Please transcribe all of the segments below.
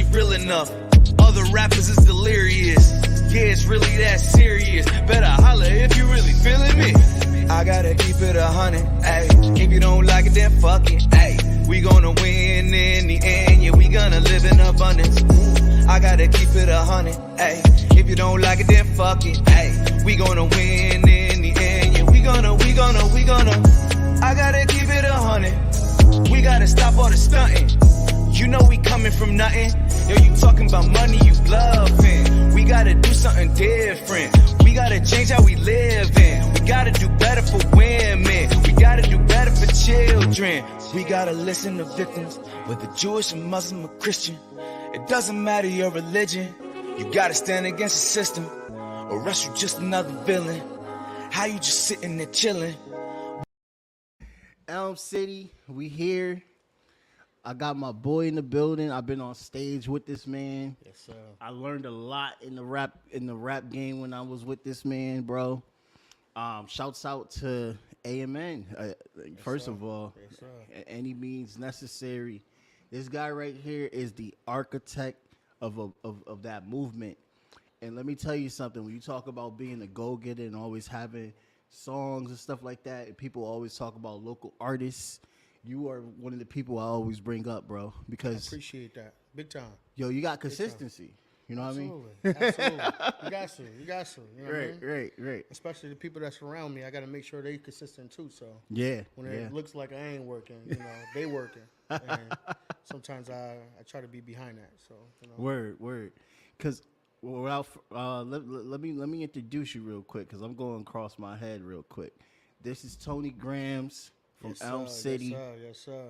really real enough. Other rappers is delirious. Yeah, it's really that serious. Better holler if you really feeling me. I gotta keep it 100, ayy. If you don't like it, then fuck it, ayy. We gonna win in the end, yeah, we gonna live in abundance. I gotta keep it 100, ayy. If you don't like it, then fuck it, ayy. We gonna win in the end, yeah, we gonna. I gotta keep it 100. We gotta stop all the stunting. You know we coming from nothing. Yo, you talking about money, you bluffing. We gotta do something different. We gotta change how we live in. We gotta do better for women. We gotta do better for children. We gotta listen to victims, whether Jewish or Muslim or Christian. It doesn't matter your religion. You gotta stand against the system, or else you just another villain. How you just sitting there chilling? Elm City, we here. I got my boy in the building. I've been on stage with this man. Yes, sir. I learned a lot in the rap game when I was with this man, bro. Shouts out to AMN. First of all, any means necessary. This guy right here is the architect of that movement. And let me tell you something. When you talk about being a go-getter and always having songs and stuff like that, and people always talk about local artists, you are one of the people I always bring up, bro. Because I appreciate that. Big time. Yo, you got consistency. You know what I mean? Absolutely. You got to. You know what I mean? Right. Especially the people that surround me. I got to make sure they consistent too. So yeah. When it looks like I ain't working, they working. And sometimes I try to be behind that. So Word. Because let me introduce you real quick, because I'm going across my head real quick. This is Tony Gramz from Elm City. Yes, sir.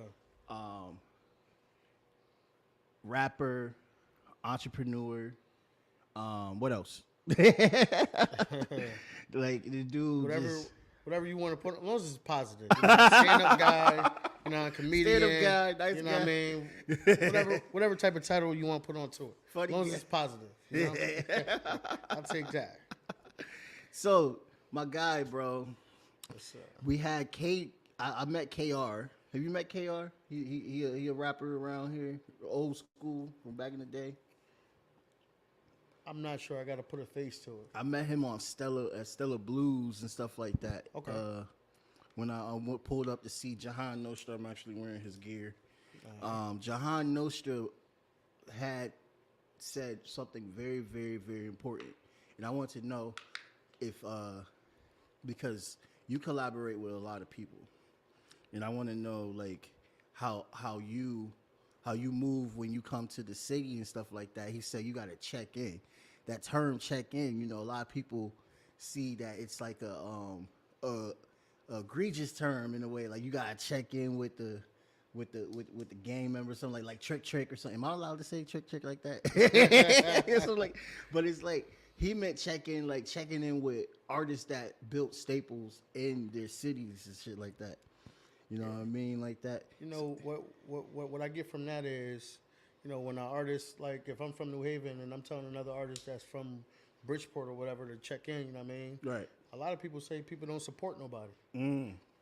Rapper, entrepreneur. What else? Like the dude. Whatever you want to put, as long as it's positive. Stand-up guy, comedian. Stand-up guy, nice guy. What I mean? Whatever type of title you want to put onto it. Funny, as long as it's positive. I'll take that. So, my guy, bro. What's up? We had I met KR. Have you met KR? He a rapper around here, old school from back in the day. I'm not sure. I got to put a face to it. I met him on Stella Blues and stuff like that. Okay. When I pulled up to see Jahan Nostra, I'm actually wearing his gear. Jahan Nostra had said something very, very, very important, and I want to know if because you collaborate with a lot of people, and I want to know like how you move when you come to the city and stuff like that. He said you got to check in. That term "check in," a lot of people see that it's like a egregious term in a way. Like you got to check in with the gang member, something like trick or something. Am I allowed to say trick like that? So but it's like he meant checking in with artists that built staples in their cities and shit like that. You know what I mean? Like that. What I get from that is, when an artist, like if I'm from New Haven and I'm telling another artist that's from Bridgeport or whatever to check in, you know what I mean? Right. A lot of people say people don't support nobody.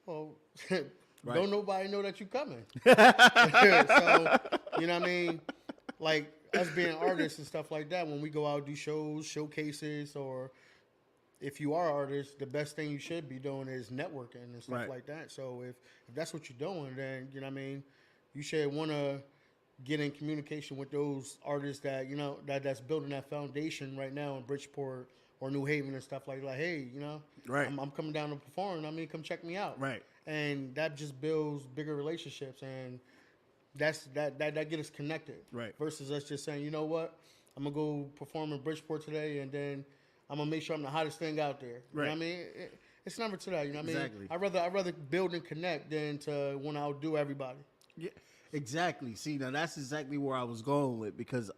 Well, right. Don't nobody know that you coming. So, you know what I mean? Like us being artists and stuff like that, when we go out do shows, showcases, or if you are an artist, the best thing you should be doing is networking and stuff like that. So if that's what you're doing, then, you know what I mean, you should want to get in communication with those artists that, that's building that foundation right now in Bridgeport or New Haven and stuff like hey, right. I'm coming down to perform. I mean, come check me out. Right. And that just builds bigger relationships, and that get us connected. Right. Versus us just saying, you know what, I'm gonna go perform in Bridgeport today, and then I'm gonna make sure I'm the hottest thing out there. Right. You know what I mean? It's never to that. You know what I mean? Exactly. I'd rather build and connect than to want to outdo everybody. Yeah. Exactly. See, now that's exactly where I was going with, because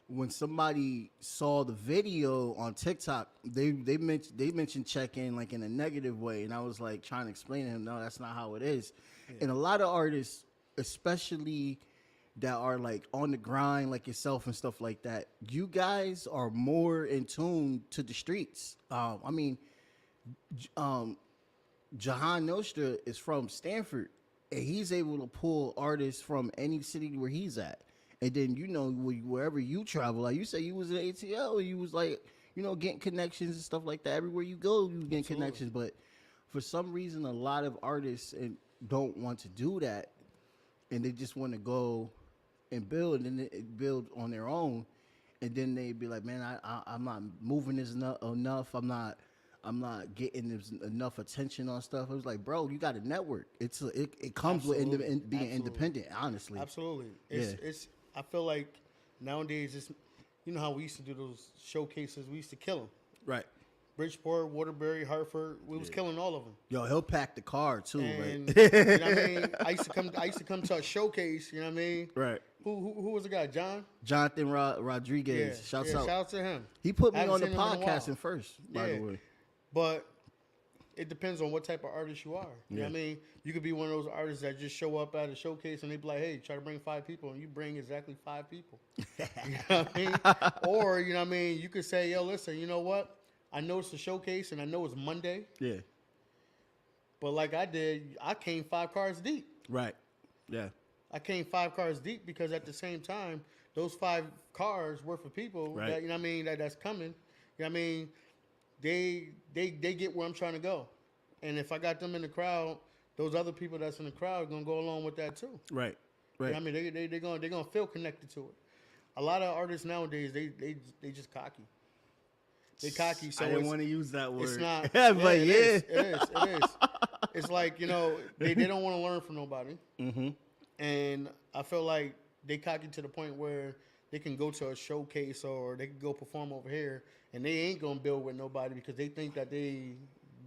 when somebody saw the video on TikTok, they mentioned check in like in a negative way, and I was like trying to explain to him, no, that's not how it is. Yeah. And a lot of artists, especially that are like on the grind like yourself and stuff like that, you guys are more in tune to the streets. Jahan Nostra is from Stanford, and he's able to pull artists from any city where he's at. And then, you know, wherever you travel, like you say you was in ATL, you was like, you know, getting connections and stuff like that. Everywhere you go, you getting connections. But for some reason, a lot of artists don't want to do that. And they just want to go and build and build on their own. And then they be like, man, I'm not moving this enough. I'm not getting enough attention on stuff. I was like, bro, you got a network. It comes with being independent, honestly. Absolutely. It's I feel like nowadays it's, you know how we used to do those showcases. We used to kill them. Right. Bridgeport, Waterbury, Hartford. We was killing all of them. Yo, he'll pack the car too. And, right? you know what I mean? I used to come to a showcase. You know what I mean? Right. Who was the guy? Jonathan Rodriguez. Yeah. Shouts out. Shout out to him. He put me Haven't on the seen him in a while. podcasting first, by the way. But it depends on what type of artist you are. You know what I mean? You could be one of those artists that just show up at a showcase and they be like, hey, try to bring 5 people, and you bring exactly 5 people. You know what I mean? Or, you know what I mean, you could say, yo, listen, you know what? I know it's a showcase and I know it's Monday. Yeah. But like I did, I came 5 cars deep. Right. Yeah. I came 5 cars deep because at the same time, those 5 cars worth of people that, you know what I mean, that's coming, you know what I mean, they get where I'm trying to go. And if I got them in the crowd, those other people that's in the crowd are gonna go along with that too. Right. Right. You know what I mean, they're gonna feel connected to it. A lot of artists nowadays, they just cocky. They cocky. So I didn't want to use that word. It's not. But it is. It's like, you know, they don't want to learn from nobody. Mm-hmm. And I feel like they cocky to the point where they can go to a showcase or they can go perform over here and they ain't gonna build with nobody because they think that they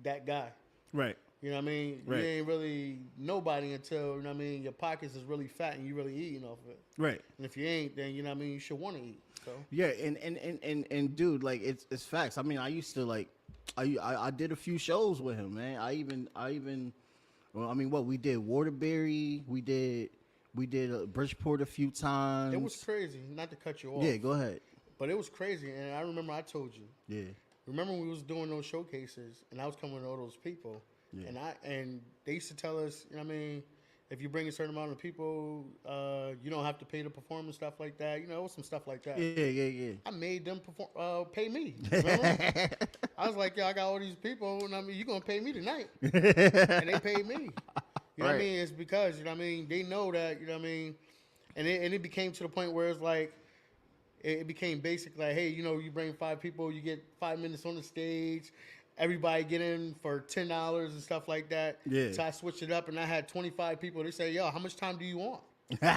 that guy. Right. You know what I mean? Right. You ain't really nobody until, you know what I mean, your pockets is really fat and you really eating off of it. Right. And if you ain't, then, you know what I mean, you should want to eat. So. Yeah, and dude, like it's facts. I mean, I used to like I did a few shows with him, man. I even well, I mean, what we did Waterbury, we did Bridgeport a few times. It was crazy. Not to cut you off. Yeah, go ahead. But it was crazy, and I remember I told you. Yeah. Remember when we was doing those showcases, and I was coming with all those people, and they used to tell us, you know what I mean, if you bring a certain amount of people, you don't have to pay to perform and stuff like that. You know, some stuff like that. Yeah. I made them pay me. Remember? I was like, yo, I got all these people, and I mean, you're going to pay me tonight. And they paid me. You know what I mean? It's because, you know what I mean, they know that, you know what I mean, and it became to the point where it's like, it became basic, like, hey, you know, you bring 5 people, you get 5 minutes on the stage, everybody get in for $10 and stuff like that. Yeah. So I switched it up, and I had 25 people. They say, yo, how much time do you want? So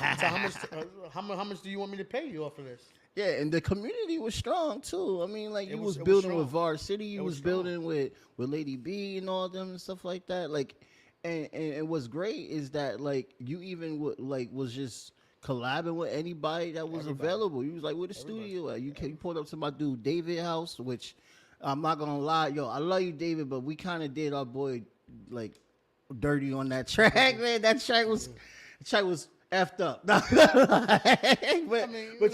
how much do you want me to pay you off of this? Yeah, and the community was strong too. I mean, like you was building with Var City, you was building with Lady B and all them and stuff like that. Like, and what's great is that like you even was just collabing with anybody that was available. You was like, where the studio at? You pulled up to my dude David house, which I'm not gonna lie, yo, I love you, David, but we kind of did our boy like dirty on that track, man. That track was effed up. But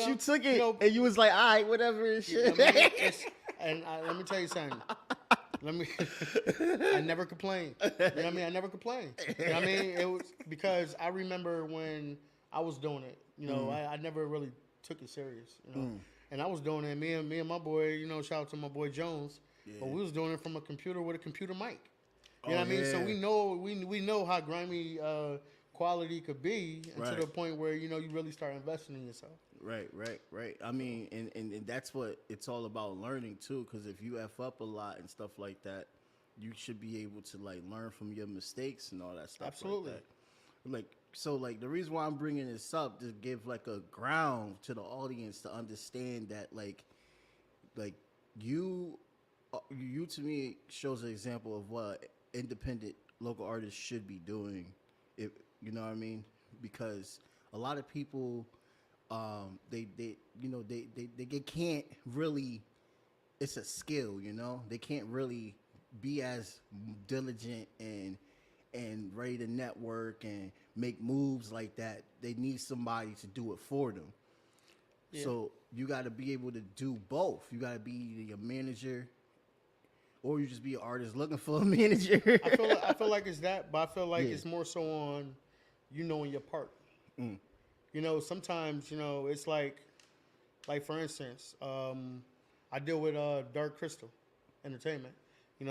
you took it and you was like, all right, whatever and shit. Let me tell you something. I never complained. You know what I mean? I never complained. You know what I mean? It was because I remember when I was doing it, you know, I never really took it serious, you know. And I was doing it, me and my boy, you know, shout out to my boy Jones. Yeah. But we was doing it from a computer with a computer mic. You know what I mean? So we know how grimy quality could be to the point where, you know, you really start investing in yourself. Right. I mean, and that's what it's all about, learning too, because if you F up a lot and stuff like that, you should be able to like learn from your mistakes and all that stuff. Absolutely. Like that. So the reason why I'm bringing this up to give like a ground to the audience to understand that like you to me shows an example of what independent local artists should be doing, if you know what I mean, because a lot of people they can't really, it's a skill, you know, they can't really be as diligent and ready to network and make moves like that. They need somebody to do it for them. Yeah. So you got to be able to do both. You got to be either a manager or you just be an artist looking for a manager. I feel like it's that, but I feel like it's more so on you knowing your part. You sometimes, it's like for instance, I deal with Dark Crystal Entertainment, and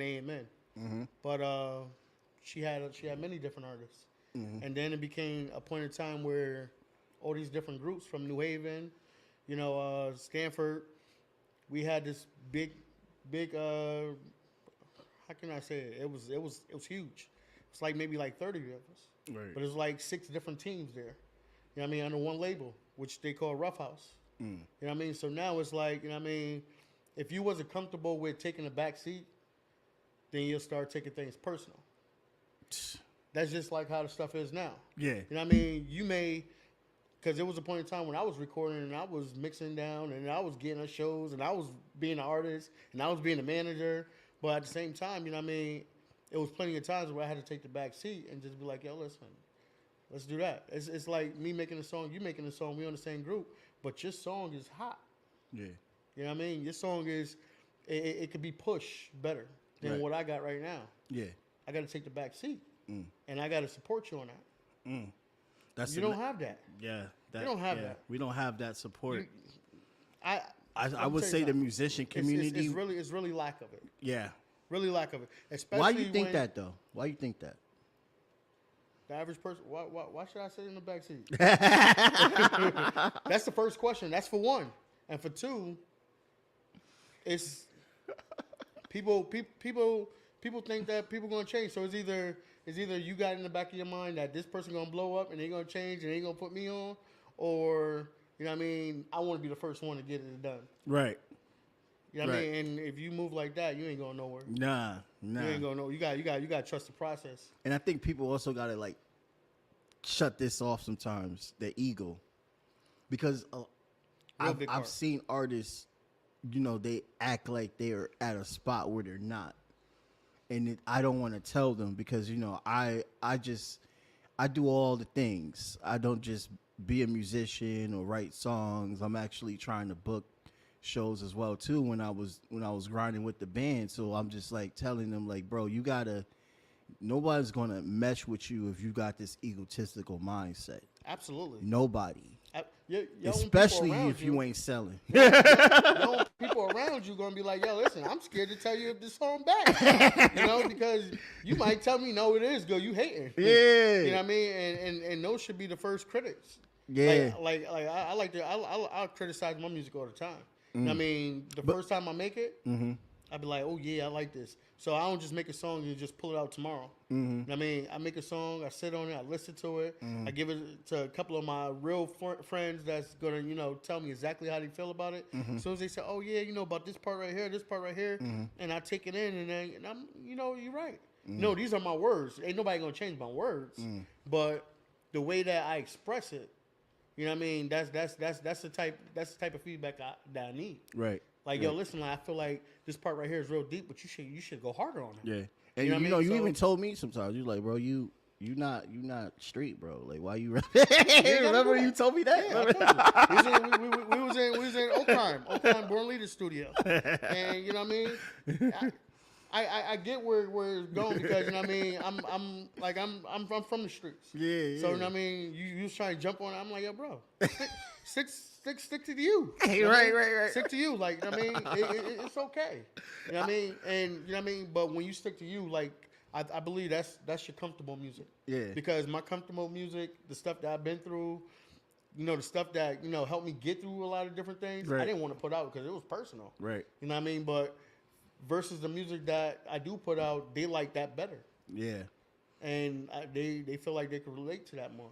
AMN. Mm-hmm. But she had many different artists, Mm-hmm. and then it became a point in time where all these different groups from New Haven, Stanford, we had this big. How can I say it? It was huge. It's like maybe like 30 of us, Right. but it's like 6 different teams there. You know what I mean? Under one label, which they call Rough House. Mm. You know what I mean? So now it's like, if you wasn't comfortable with taking a back seat, then you'll start taking things personal. That's just like how the stuff is now. Yeah. You know what I mean? You may, because there was a point in time when I was recording and I was mixing down and I was getting on shows and I was being an artist and I was being a manager. But at the same time, you know what I mean? It was plenty of times where I had to take the back seat and just be like, yo, listen, let's do that. It's like me making a song, you making a song, we on the same group, but your song is hot. Yeah. You know what I mean? Your song is, it could be pushed better than Right. what I got right now. Yeah. I got to take the back seat, Mm. and I got to support you on that. Mm. That's You don't have that. Yeah. You don't have that. We don't have that support. I would say the musician community. It's really lack of it. Yeah. Really lack of it. Especially Why you think when that though? Why you think that? the average person. Why should I sit in the back seat? That's the first question. That's for one, and for two, it's people think that people gonna change. So it's either you got in the back of your mind that this person gonna blow up and they gonna change and they gonna put me on, or you know what I mean, I want to be the first one to get it done. Right. You know what I Right. mean? And if you move like that, you ain't going nowhere. Nah. You ain't going nowhere. You got to trust the process. And I think people also gotta like shut this off sometimes, their ego, because I've seen artists, they act like they're at a spot where they're not, and I don't want to tell them because I do all the things. I don't just be a musician or write songs. I'm actually trying to book shows as well too when I was grinding with the band. So I'm just like telling them like, bro, nobody's gonna mesh with you if you got this egotistical mindset. Absolutely. Nobody. Your Especially own if you ain't selling. your own people around you gonna be like, yo, listen, I'm scared to tell you if this song bad. Because you might tell me no, it is good. You hating. Yeah. You know what I mean? And those should be the first critics. Yeah. I'll criticize my music all the time. You know what I mean? The first time I make it, I'd be like, oh yeah, I like this. So I don't just make a song and just pull it out tomorrow. You know what I mean? I make a song, I sit on it, I listen to it, I give it to a couple of my real friends that's gonna, tell me exactly how they feel about it. As soon as they say, oh yeah, about this part right here, and I take it in, and I'm, you're right. No, these are my words. Ain't nobody gonna change my words, but the way that I express it, you know what I mean? That's the type of feedback that I need. Right. Like, yo, listen, I feel like this part right here is real deep, but you should go harder on it. Yeah. And You know what I mean? you So- even told me sometimes, you like, bro, you not street, bro. Like, why you remember you told me that? Yeah, I told you. We was in Oakheim Born Leader Studio. And you know what I mean? I get where it's going because you know what I mean. I'm from the streets. Yeah. So you know what I mean. You was trying to jump on it. I'm like, yo, bro, stick to you. Hey, You know what I mean? right. Stick to you. Like you know what I mean. It's okay. You know what I mean. And you know what I mean. But when you stick to you, like I believe that's your comfortable music. Yeah. Because my comfortable music, the stuff that I've been through. The stuff that, helped me get through a lot of different things, Right. I didn't want to put out because it was personal. Right. You know what I mean? But versus the music that I do put out, they like that better. Yeah. And they feel like they can relate to that more.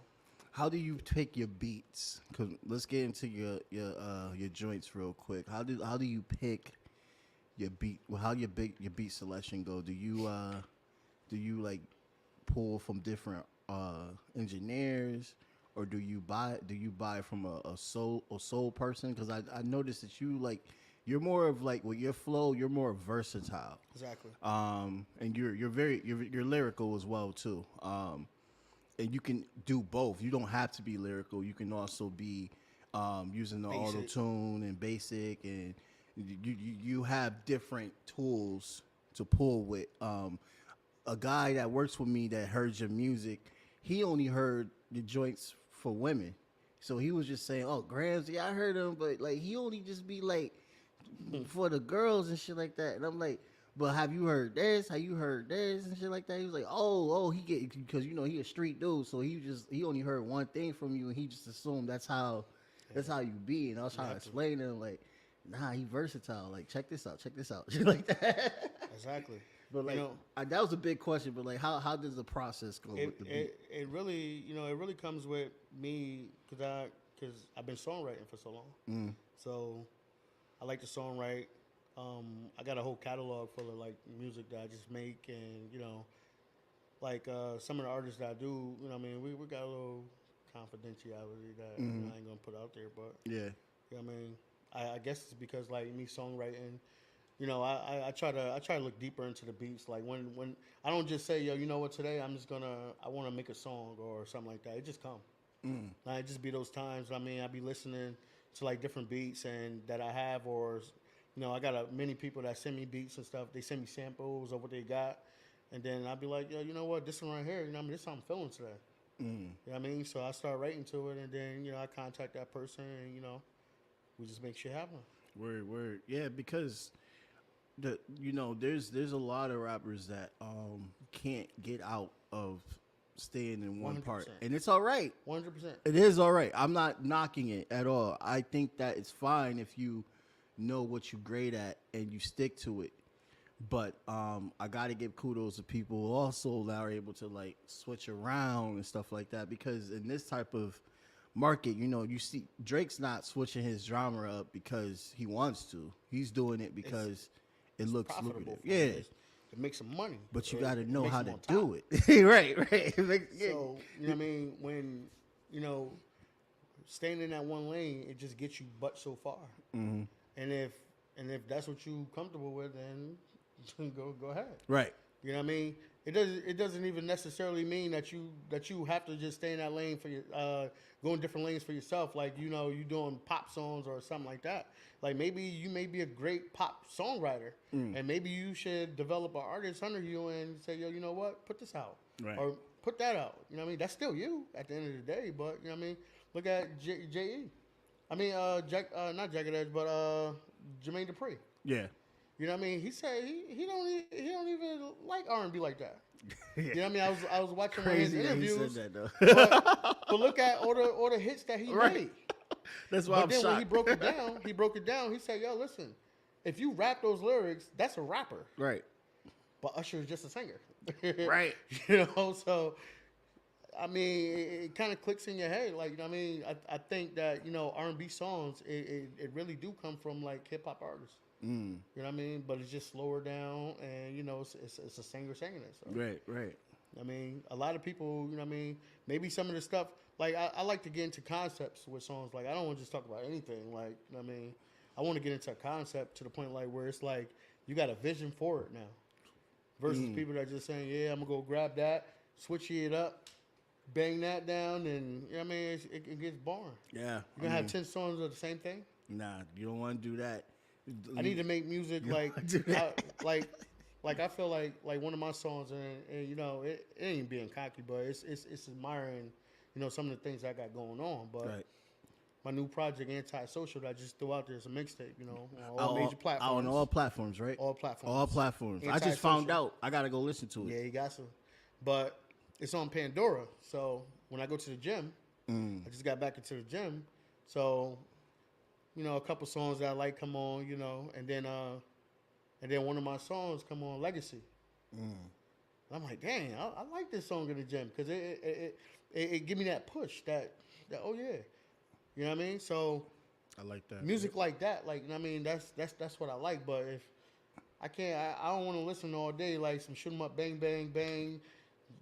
How do you pick your beats? Cause let's get into your joints real quick. How do you pick your beat? Well, how your beat selection go? Do you like pull from different engineers? Or do you buy from a soul person? Because I noticed that you're more of like with your flow, you're more versatile. Exactly. And you're lyrical as well too. And you can do both. You don't have to be lyrical. You can also be using the auto tune and basic, and you have different tools to pull with. A guy that works with me that heard your music, he only heard the joints for women. So he was just saying, "Oh, Gramz, yeah, I heard him, but like he only just be like for the girls and shit like that." And I'm like, "But have you heard this? Have you heard this and shit like that?" He was like, "Oh, he get because you know he a street dude, so he only heard one thing from you, and he just assumed that's how you be." And I was trying to explain to him like, "Nah, he versatile. Like check this out, shit like that." Exactly. But like that was a big question. But like, how does the process go with the beat? It really, it really comes with me because I've been songwriting for so long. So I like to songwrite. I got a whole catalog full of like music that I just make, and like some of the artists that I do, we got a little confidentiality that I ain't gonna put out there, but I guess it's because like me songwriting. I try to look deeper into the beats. Like when I don't just say, yo, you know what, today I want to make a song or something like that. It just come. Like, it just be those times. I be listening to like different beats and that I have, or I got many people that send me beats and stuff. They send me samples of what they got, and then I'll be like, yo, you know what, this one right here, this is how I'm feeling today. You know what I mean? So I start writing to it, and then I contact that person, and we just make shit happen. Word. Yeah, because there's a lot of rappers that can't get out of staying in one 100%. Part, and it's all right. 100%. It is all right. I'm not knocking it at all. I think that it's fine if you know what you're great at and you stick to it. But I gotta give kudos to people who also that are able to like switch around and stuff like that, because in this type of market, you see Drake's not switching his genre up because he wants to. He's doing it because it looks lucrative. Yeah. To make some money. But you got to know how to do it. Right. So, when, staying in that one lane, it just gets you but so far. And if that's what you comfortable with, then go ahead. Right. You know what I mean? It doesn't even necessarily mean that you have to just stay in that lane for your go in different lanes for yourself. Like you doing pop songs or something like that. Like maybe you may be a great pop songwriter, and maybe you should develop an artist under you and say, yo, you know what, put this out, or put that out. You know what I mean? That's still you at the end of the day. But you know what I mean? Look at J.E. Not Jagged Edge, but Jermaine Dupri. Yeah. You know what I mean? He said he don't even like R&B like that. You know what I mean? I was watching one of his interviews. He said that, though. but look at all the hits that he made. That's why I'm shocked. When he broke it down. He said, "Yo, listen, if you rap those lyrics, that's a rapper, right? But Usher is just a singer, right? So." I mean, it kind of clicks in your head. Like, you know what I mean? I think that, R&B songs, it really do come from, like, hip-hop artists. You know what I mean? But it's just slower down, and, it's a singer singing it. So. Right. I mean, a lot of people, you know what I mean? Maybe some of the stuff, like, I like to get into concepts with songs. Like, I don't want to just talk about anything. Like, you know what I mean? I want to get into a concept to the point, like, where it's like, you got a vision for it now. Versus people that are just saying, yeah, I'm going to go grab that, switch it up, bang that down, and you know what I mean, it gets boring. Yeah, you're gonna have 10 songs of the same thing. Nah, you don't want to do that. I need to make music like I feel like one of my songs, and it ain't being cocky, but it's admiring some of the things I got going on. But my new project, Antisocial, that I just threw out there is a mixtape. On all major platforms. On all platforms, right? All platforms. I just found out. I gotta go listen to it. Yeah, you got to. But it's on Pandora, so when I go to the gym, I just got back into the gym, so a couple songs that I like come on, and then one of my songs come on, Legacy. I'm like, dang, I like this song in the gym because it give me that push, that oh yeah, you know what I mean? So I like that music like that, like I mean that's what I like. But if I can't, I don't want to listen all day like some shoot 'em up, bang bang bang.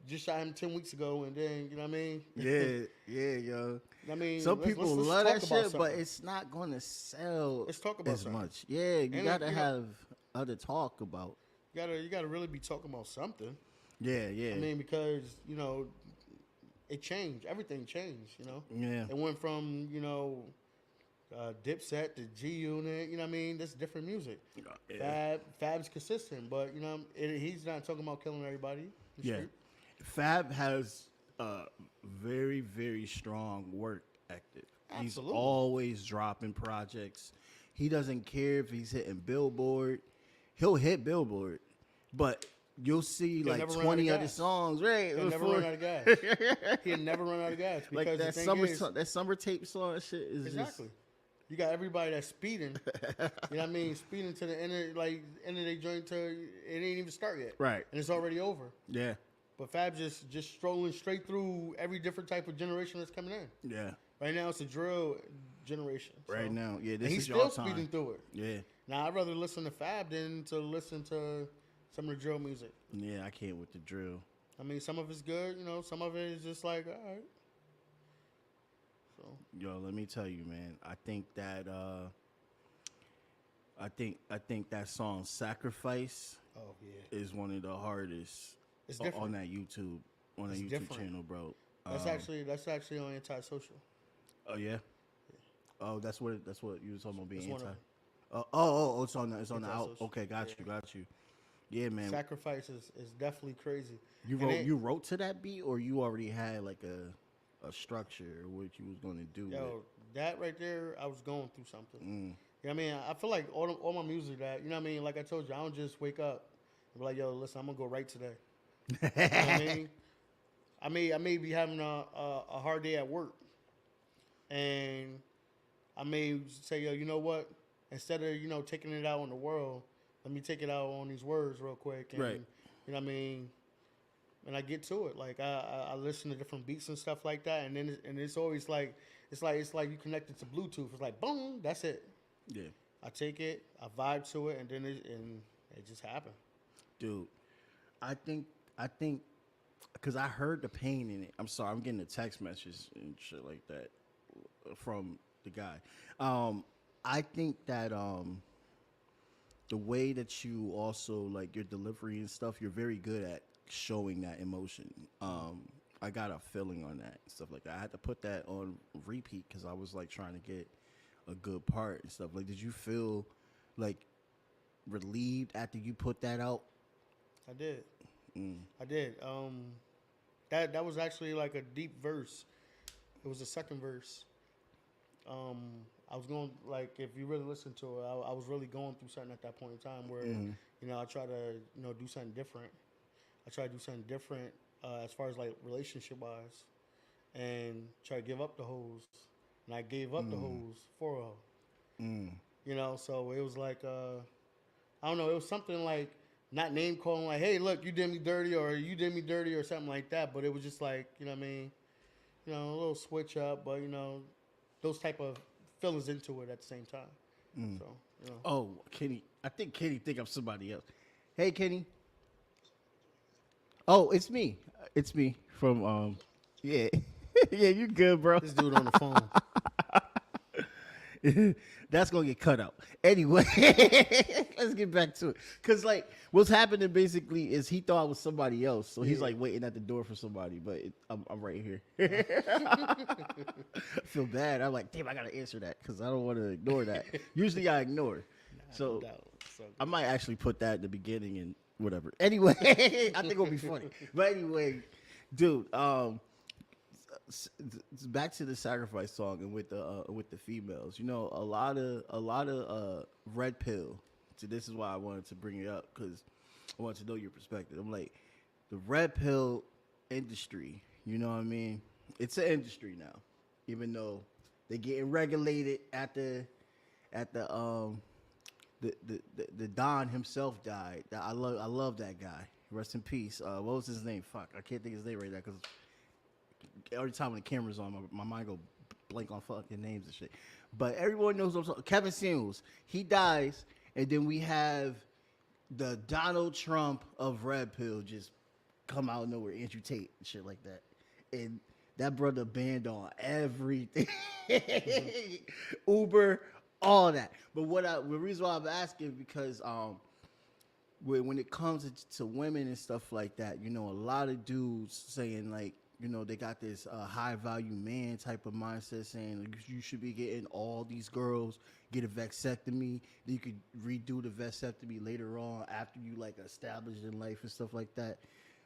Just shot him 10 weeks ago, and then, you know what I mean? Yeah, yo. I mean, some people love that shit, but it's not going to sell as much. Yeah, you got to have other talk about. You got to really be talking about something. Yeah. I mean, because, it changed. Everything changed, Yeah. It went from, Dipset to G-Unit, you know what I mean? That's different music. Yeah. Fab's consistent, but, he's not talking about killing everybody. Yeah. Fab has very, very strong work ethic. He's Absolutely. always dropping projects. He doesn't care if he's hitting Billboard. He'll hit Billboard, but you'll see He'll like never run 20 out of other gas. songs, right? He'll never before- run out of gas. He'll never run out of gas because Like that the thing summer, is, that summer tape song and shit is exactly. You got everybody that's speeding. You know what I mean? Speeding to the end of their joint to it ain't even start yet. Right. And it's already over. just yeah, But Fab just strolling straight through every different type of generation that's coming in. yeah. Right now it's a drill generation. So. Right now, yeah. And This he's is still your time. speeding through it. Yeah, Now I'd rather listen to Fab than to listen to some of the drill music. yeah. I can't with the drill. I mean, some of it's good, you know, some of it is just like, all right. So Yo, let me tell you, man. I think that I think that song "Sacrifice" oh yeah. is one of the hardest It's on different. that YouTube It's YouTube different. channel, bro. That's actually on Antisocial. Oh yeah. Oh, that's what you were talking about being That's one anti. of It's on the out. Antisocial. Okay, got you. Yeah, man. Sacrifice is definitely crazy. You And wrote it- you wrote to that beat, or you already had like a structure or what you was gonna do. Yo, that right there, I was going through something. with. You know what I mean? I feel like all my music that, you know what I mean? Like I told you, I don't just wake up and be like, yo, listen, I'm going to go write today. You know what I mean? I may be having a hard day at work. And I may say, yo, you know what? Instead of, you know, taking it out on the world, let me take it out on these words real quick. And, Right. You know what I mean? And I get to it. Like I listen to different beats and stuff like that. And then it's always like, it's like you connected to Bluetooth. It's like, boom, that's it. Yeah, I take it, I vibe to it, and then it just happened. dude. I think because I heard the pain in it. I'm sorry, I'm getting a text message and shit like that from the guy. I think that the way that you also like your delivery and stuff, you're very good at showing that emotion. I got a feeling on that and stuff like that. I had to put that on repeat because I was like trying to get a good part and stuff. Like, did you feel like relieved after you put that out? I did. I did. That was actually like a deep verse. It was the second verse. I was going, like, if you really listen to it, I was really going through something at that point in time where, you know, I try to, you know, do something different. I try to do something different as far as, like, relationship-wise and try to give up the hoes. And I gave up the hoes for a hoe. You know, so it was like, I don't know, it was something like, not name calling, like, hey, look, you did me dirty or you did me dirty or something like that. But it was just like, you know what I mean? You know, a little switch up, but, you know, those type of feelings into it at the same time. So, you know. Oh, Kenny. I think Kenny think I'm somebody else. Hey, Kenny. Oh, it's me. It's me from yeah. Yeah, you good, bro. This dude on the phone. That's gonna get cut out. Anyway, let's get back to it. Cause like what's happening basically is he thought I was somebody else, so he's like waiting at the door for somebody, but I'm right here. I feel bad. I'm like, damn, I gotta answer that because I don't want to ignore that. Usually I ignore. So I might actually put that at the beginning and whatever. Anyway, I think it'll be funny. But anyway, dude, back to the sacrifice song and with the females. You know, a lot of red pill. So this is why I wanted to bring it up because I wanted to know your perspective. I'm like, the red pill industry. You know what I mean? It's an industry now, even though they're getting regulated at the Don himself died. I love that guy. Rest in peace. What was his name? Fuck, I can't think of his name right now because every time when the camera's on, my mind go blank on fucking names and shit. But everyone knows what I'm talking. Kevin Samuels. He dies, and then we have the Donald Trump of Red Pill just come out of nowhere, Andrew Tate and shit like that. And that brother banned on everything. Uber, all that. But the reason why I'm asking because when it comes to women and stuff like that, you know, a lot of dudes saying like, you know, they got this high value man type of mindset saying like, you should be getting all these girls, get a vasectomy, then you could redo the vasectomy later on after you like established in life and stuff like that.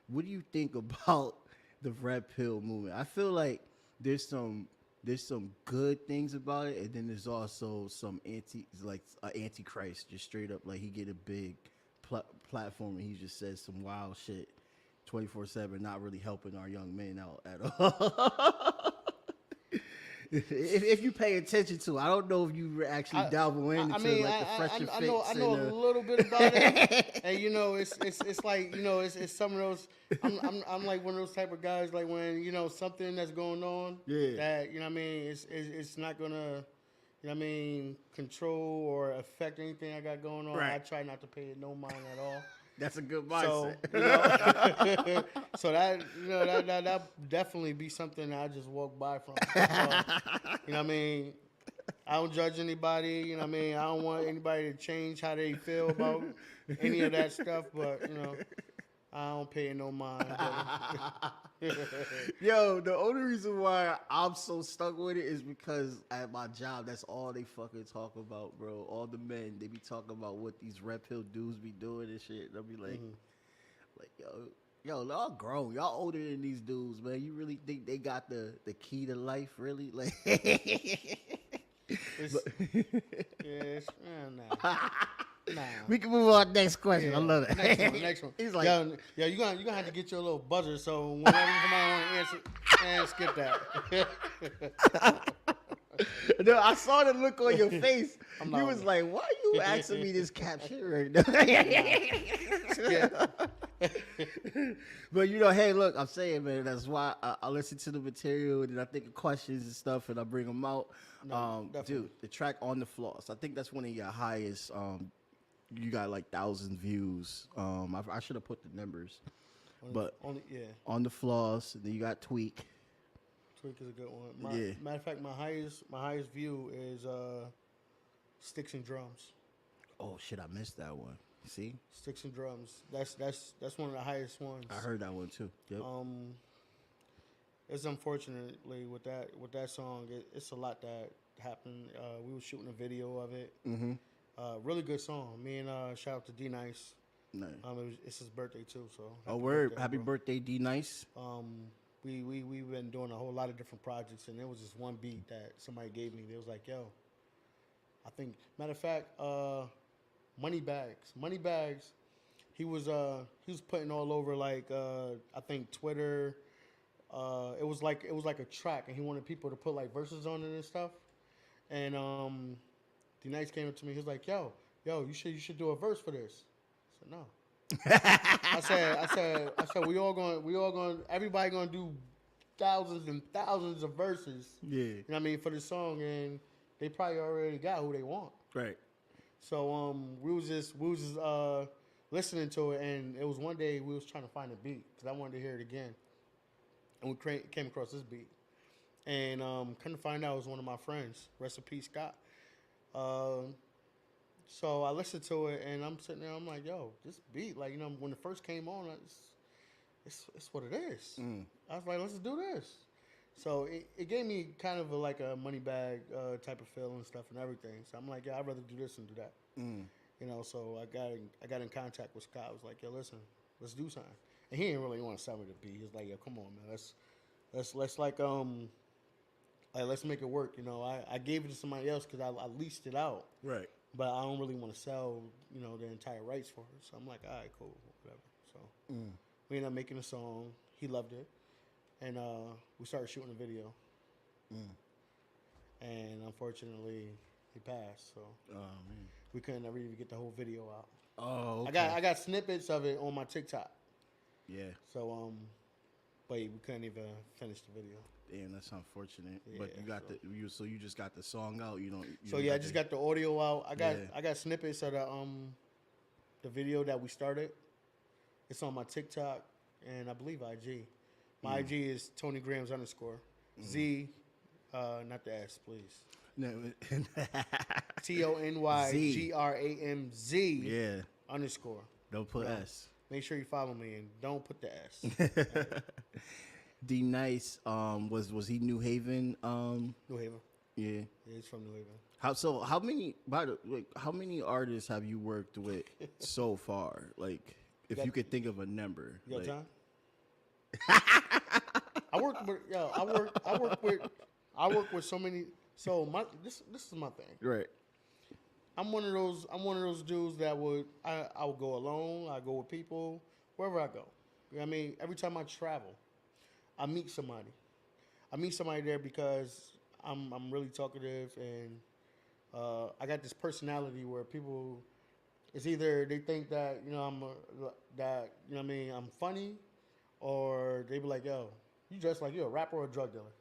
What do you think about the red pill movement. I feel like there's some good things about it, and then there's also some antichrist, just straight up like he get a big platform and he just says some wild shit 24/7, not really helping our young men out at all. If you pay attention to, I don't know if you actually dabble into like the Fresh and Fix. I know a little bit about it, and you know, it's like, you know, it's some of those. I'm like one of those type of guys, like when, you know, something that's going on, that, you know what I mean, it's not gonna, you know what I mean, control or affect anything I got going on. Right. I try not to pay it no mind at all. That's a good mindset. So, you know, so that, you know, that definitely be something that I just walk by from. So, you know what I mean? I don't judge anybody. You know what I mean? I don't want anybody to change how they feel about any of that stuff. But, you know, I don't pay it no mind. Yo, the only reason why I'm so stuck with it is because at my job, that's all they fucking talk about, bro. All the men, they be talking about what these red pill dudes be doing and shit. And I'll be like, yo, y'all grown. Y'all older than these dudes, man. You really think they got the key to life, really? Like, Nah. We can move on to the next question. I love it. Next one. He's like, yo, you're gonna have to get your little buzzer, so whenever somebody want to answer, skip that. No, I saw the look on your face. You was like, "Why are you asking me this cap shit right now?" But you know, hey, look, I'm saying, man, that's why I listen to the material and I think of questions and stuff, and I bring them out. Dude, the track On the Floss, I think that's one of your highest. You got like 1,000 views. I should have put the numbers, On the Floss. Then you got Tweak. Tweak is a good one. Matter of fact, my highest view is Sticks and Drums. Oh shit, I missed that one. See, Sticks and Drums. That's one of the highest ones. I heard that one too. Yep. It's unfortunately with that song, it's a lot that happened. We were shooting a video of it. Mm-hmm. Really good song. Me and shout out to D Nice. Nice. It's his birthday too, so. Happy birthday, D Nice. We've been doing a whole lot of different projects, and there was this one beat that somebody gave me. They was like, "Yo, I think." Matter of fact, Moneybags. He was putting all over like I think Twitter. It was like a track, and he wanted people to put like verses on it and stuff. And D Nice came up to me. He was like, "Yo, you should do a verse for this." I said, "No." I said, we all going, everybody going to do thousands and thousands of verses. Yeah. You know what I mean, for the song, and they probably already got who they want. Right. So we was just listening to it, and it was one day we was trying to find a beat because I wanted to hear it again, and we came across this beat, and couldn't find out it was one of my friends. Rest in peace, Scott. So I listened to it, and I'm sitting there. I'm like, "Yo, this beat, like, you know, when it first came on, it's what it is." I was like, "Let's do this." So it gave me kind of like a money bag type of feel and stuff and everything. So I'm like, "Yeah, I'd rather do this than do that." You know, so I got in contact with Scott. I was like, "Yo, listen, let's do something." And he didn't really want to sell me the beat. He was like, "Yo, come on, man, let's let's make it work." You know, I gave it to somebody else because I leased it out. Right. But I don't really want to sell, you know, the entire rights for it. So I'm like, all right, cool, whatever. So we ended up making a song. He loved it. And we started shooting a video. And unfortunately, he passed. So we couldn't ever even get the whole video out. Oh, okay. I got snippets of it on my TikTok. Yeah. So, but we couldn't even finish the video. Damn, that's unfortunate. Yeah, but you got so you just got the song out. I just got the audio out. I got snippets of the video that we started. It's on my TikTok and I believe IG. My IG is Tony Gramz _ Z, not the S, please. No. TonyGramz. Yeah. _ Don't put S. Make sure you follow me and don't put the S. D Nice, was he New Haven? New Haven. Yeah. Yeah, he's from New Haven. How many artists have you worked with so far? Like, if you could think of a number. You got like, time? I work with so many. So this is my thing. Right. I'm one of those dudes that I would go alone. I go with people wherever I go. You know what I mean? Every time I travel, I meet somebody. I meet somebody there because I'm really talkative and I got this personality where people, it's either they think that I'm funny, or they be like, yo, you dress like you're a rapper or a drug dealer.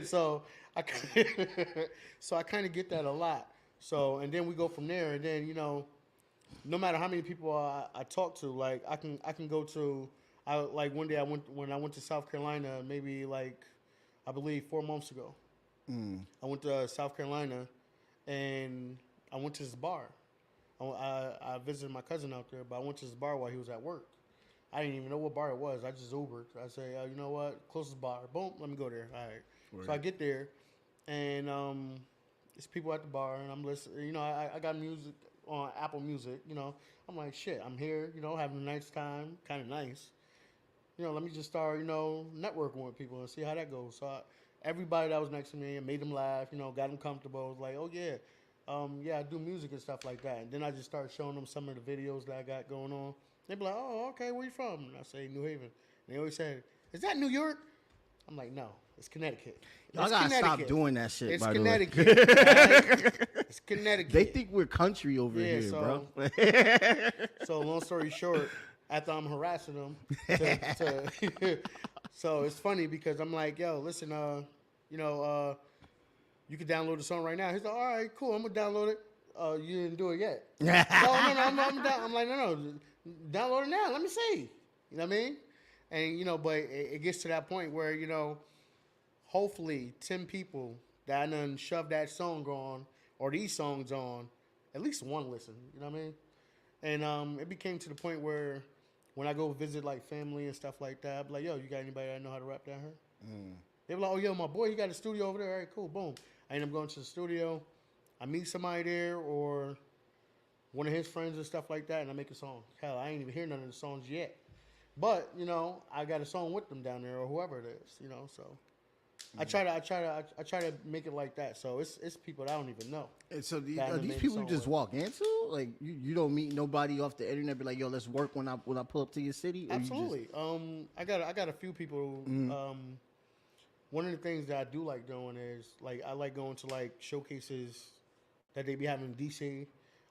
so I kind of get that a lot. So and then we go from there, and then no matter how many people I talk to, like I can go to. Like one day when I went to South Carolina, maybe like I believe 4 months ago. I went to South Carolina, and I went to this bar. I visited my cousin out there, but I went to this bar while he was at work. I didn't even know what bar it was. I just Ubered. I say, you know what, closest bar. Boom, let me go there. All right. So I get there, and it's people at the bar, and I'm listening. I got music on Apple Music. I'm like, shit, I'm here. Having a nice time, kind of nice. Let me just start, networking with people and see how that goes. So everybody that was next to me, and made them laugh, got them comfortable. I was like, oh yeah, I do music and stuff like that. And then I just started showing them some of the videos that I got going on. They'd be like, oh, okay, where you from? And I say, New Haven. And they always say, is that New York? I'm like, no, it's Connecticut. Y'all gotta stop doing that shit, it's by Connecticut. the way. Right? It's Connecticut. They think we're country over here, so, bro. So long story short, after I'm harassing them, so it's funny because I'm like, yo, listen, you can download the song right now. He's like, all right, cool, I'm gonna download it. You didn't do it yet. No, I'm down. I'm like, no, download it now. Let me see. You know what I mean? And but it gets to that point where hopefully 10 people that I done shoved that song on or these songs on, at least one listen. You know what I mean? And it became to the point where when I go visit like family and stuff like that, I'm like, yo, you got anybody that know how to rap down here? They be like, oh, yo, my boy, he got a studio over there. All right, cool, boom. I end up going to the studio. I meet somebody there or one of his friends and stuff like that, and I make a song. Hell, I ain't even hear none of the songs yet. But, I got a song with them down there or whoever it is, so. I try to make it like that. So it's people that I don't even know. And so are these people you just walk into? Like you don't meet nobody off the internet. Be like, yo, let's work when I pull up to your city. Or absolutely. I got a few people. One of the things that I do like doing is like I like going to like showcases that they be having in DC,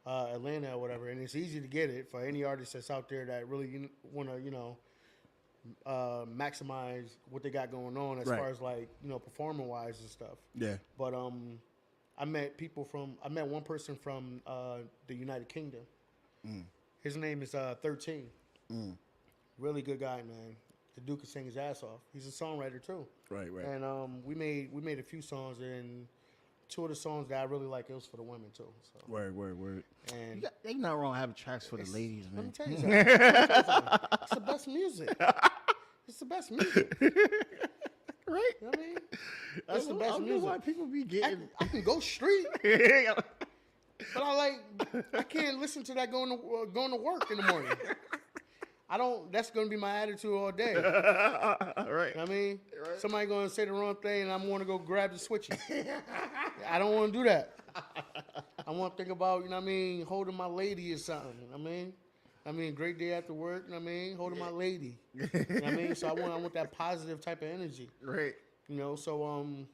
Atlanta or whatever, and it's easy to get it for any artist that's out there that really want to maximize what they got going on as far as like performing wise and stuff. Yeah. But I met one person from the United Kingdom. His name is 13. Really good guy, man. The dude can sing his ass off. He's a songwriter too. Right. And we made a few songs, and two of the songs that I really like, it was for the women too. So. Word. And they not wrong having tracks for the ladies, man. Let me tell you something. It's the best music. It's the best music. Right? You know what I mean? That's the best music. Why people be getting... I can go street. But I can't listen to that going to work in the morning. That's going to be my attitude all day. Right. You know what I mean? Right. Somebody going to say the wrong thing and I'm going to go grab the switches. I don't want to do that. I want to think about, holding my lady or something. You know what I mean? Great day after work, you know what I mean? Holding my lady. You know what I mean? So I want that positive type of energy. Right. So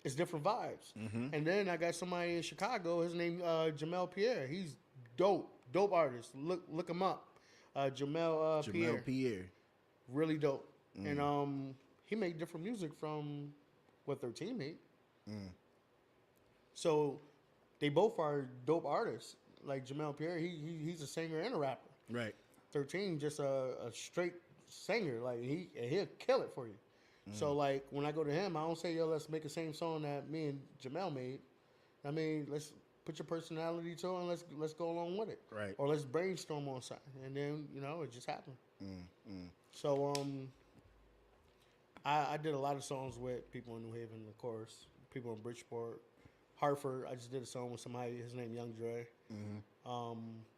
it's different vibes. And then I got somebody in Chicago, his name Jamel Pierre. He's dope artist. Look him up. Jamel Pierre. Really dope. And he made different music from what 13 made. So they both are dope artists. Like Jamel Pierre, he's a singer and a rapper. Right. 13 just a straight singer. Like he'll kill it for you. So like when I go to him, I don't say, yo, let's make the same song that me and Jamel made. I mean, let's put your personality to it and let's go along with it. Right. Or let's brainstorm on something. And then, it just happened. So I did a lot of songs with people in New Haven, of course. People in Bridgeport. Hartford, I just did a song with somebody, his name Young Dre.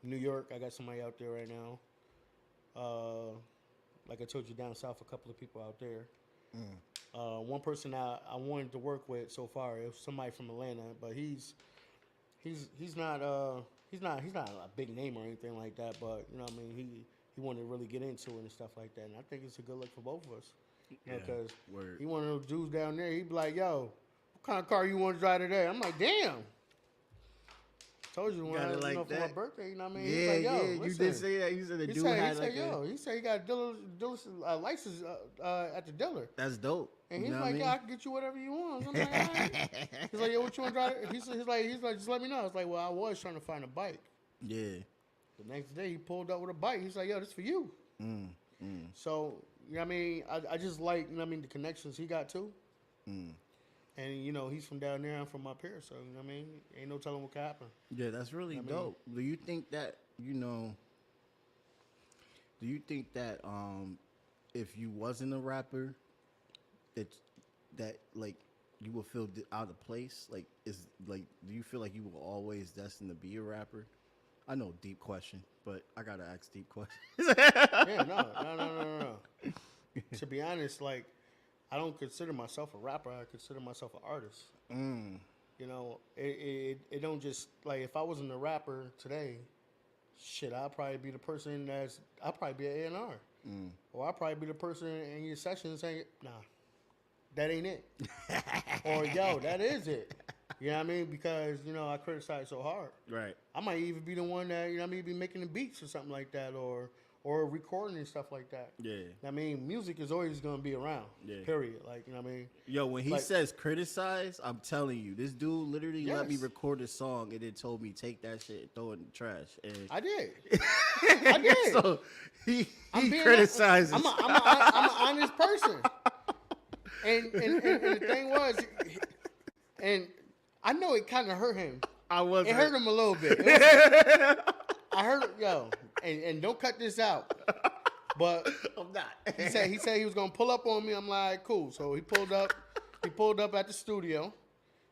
New York, I got somebody out there right now. like I told you, down south, a couple of people out there. One person I wanted to work with so far is somebody from Atlanta, but he's not a big name or anything like that. But you know, what I mean, he wanted to really get into it and stuff like that. And I think it's a good look for both of us. Because he one of those dudes down there. He'd be like, "Yo, what kind of car you want to drive today?" I'm like, "Damn." Told you when for my birthday, you know what I mean? Yeah, like, yo, you listen. did say that. You said the dude had like he said he got a dealer license at the dealer. That's dope. And he's like, "Yeah, I can get you whatever you want." I'm like, "All right." He's like, "Yo, what you want to drive?" He's like, "Just let me know." I was like, "Well, I was trying to find a bike." Yeah. The next day, he pulled up with a bike. He's like, "Yo, this for you." So, you know what I mean? I just like, you know what I mean, the connections he got too. And, you know, he's from down there. I'm from up here. So, you know what I mean? Ain't no telling what could happen. Yeah, that's really dope. Do you think that, if you wasn't a rapper, that like, you would feel out of place? Like, do you feel like you were always destined to be a rapper? I know, deep question, but I got to ask deep questions. Yeah, no. To be honest, like, I don't consider myself a rapper. I consider myself an artist. You know, it don't just, like, if I wasn't a rapper today, shit, I'd probably be the person I'd probably be an A&R. Or I'd probably be the person in your session saying, nah, that ain't it. Or, yo, that is it. You know what I mean? Because, you know, I criticize so hard. Right. I might even be the one that, you know what I mean, be making the beats or something like that, or recording and stuff like that. Yeah. I mean, music is always going to be around. Yeah. Period. Like, you know what I mean? Yo, when he says criticize, I'm telling you, this dude literally let me record a song and then told me take that shit and throw it in the trash. And I did. I did. So he criticizes. I'm an honest person. And the thing was, and I know it kind of hurt him. It hurt him a little bit. I heard, yo, and don't cut this out. But I'm not. He said he was gonna pull up on me. I'm like, cool. So he pulled up at the studio.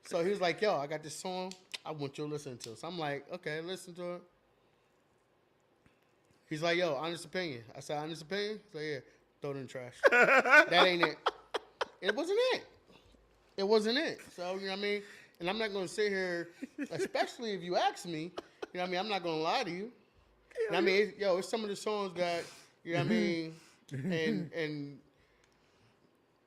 So he was like, yo, I got this song I want you to listen to. So I'm like, okay, listen to it. He's like, yo, honest opinion. I said, honest opinion? He's like, yeah, throw it in the trash. That ain't it. It wasn't it. It wasn't it. So, you know what I mean? And I'm not going to sit here, especially if you ask me, you know what I mean? I'm not going to lie to you. You know what I mean? It's some of the songs that, you know what I mean? And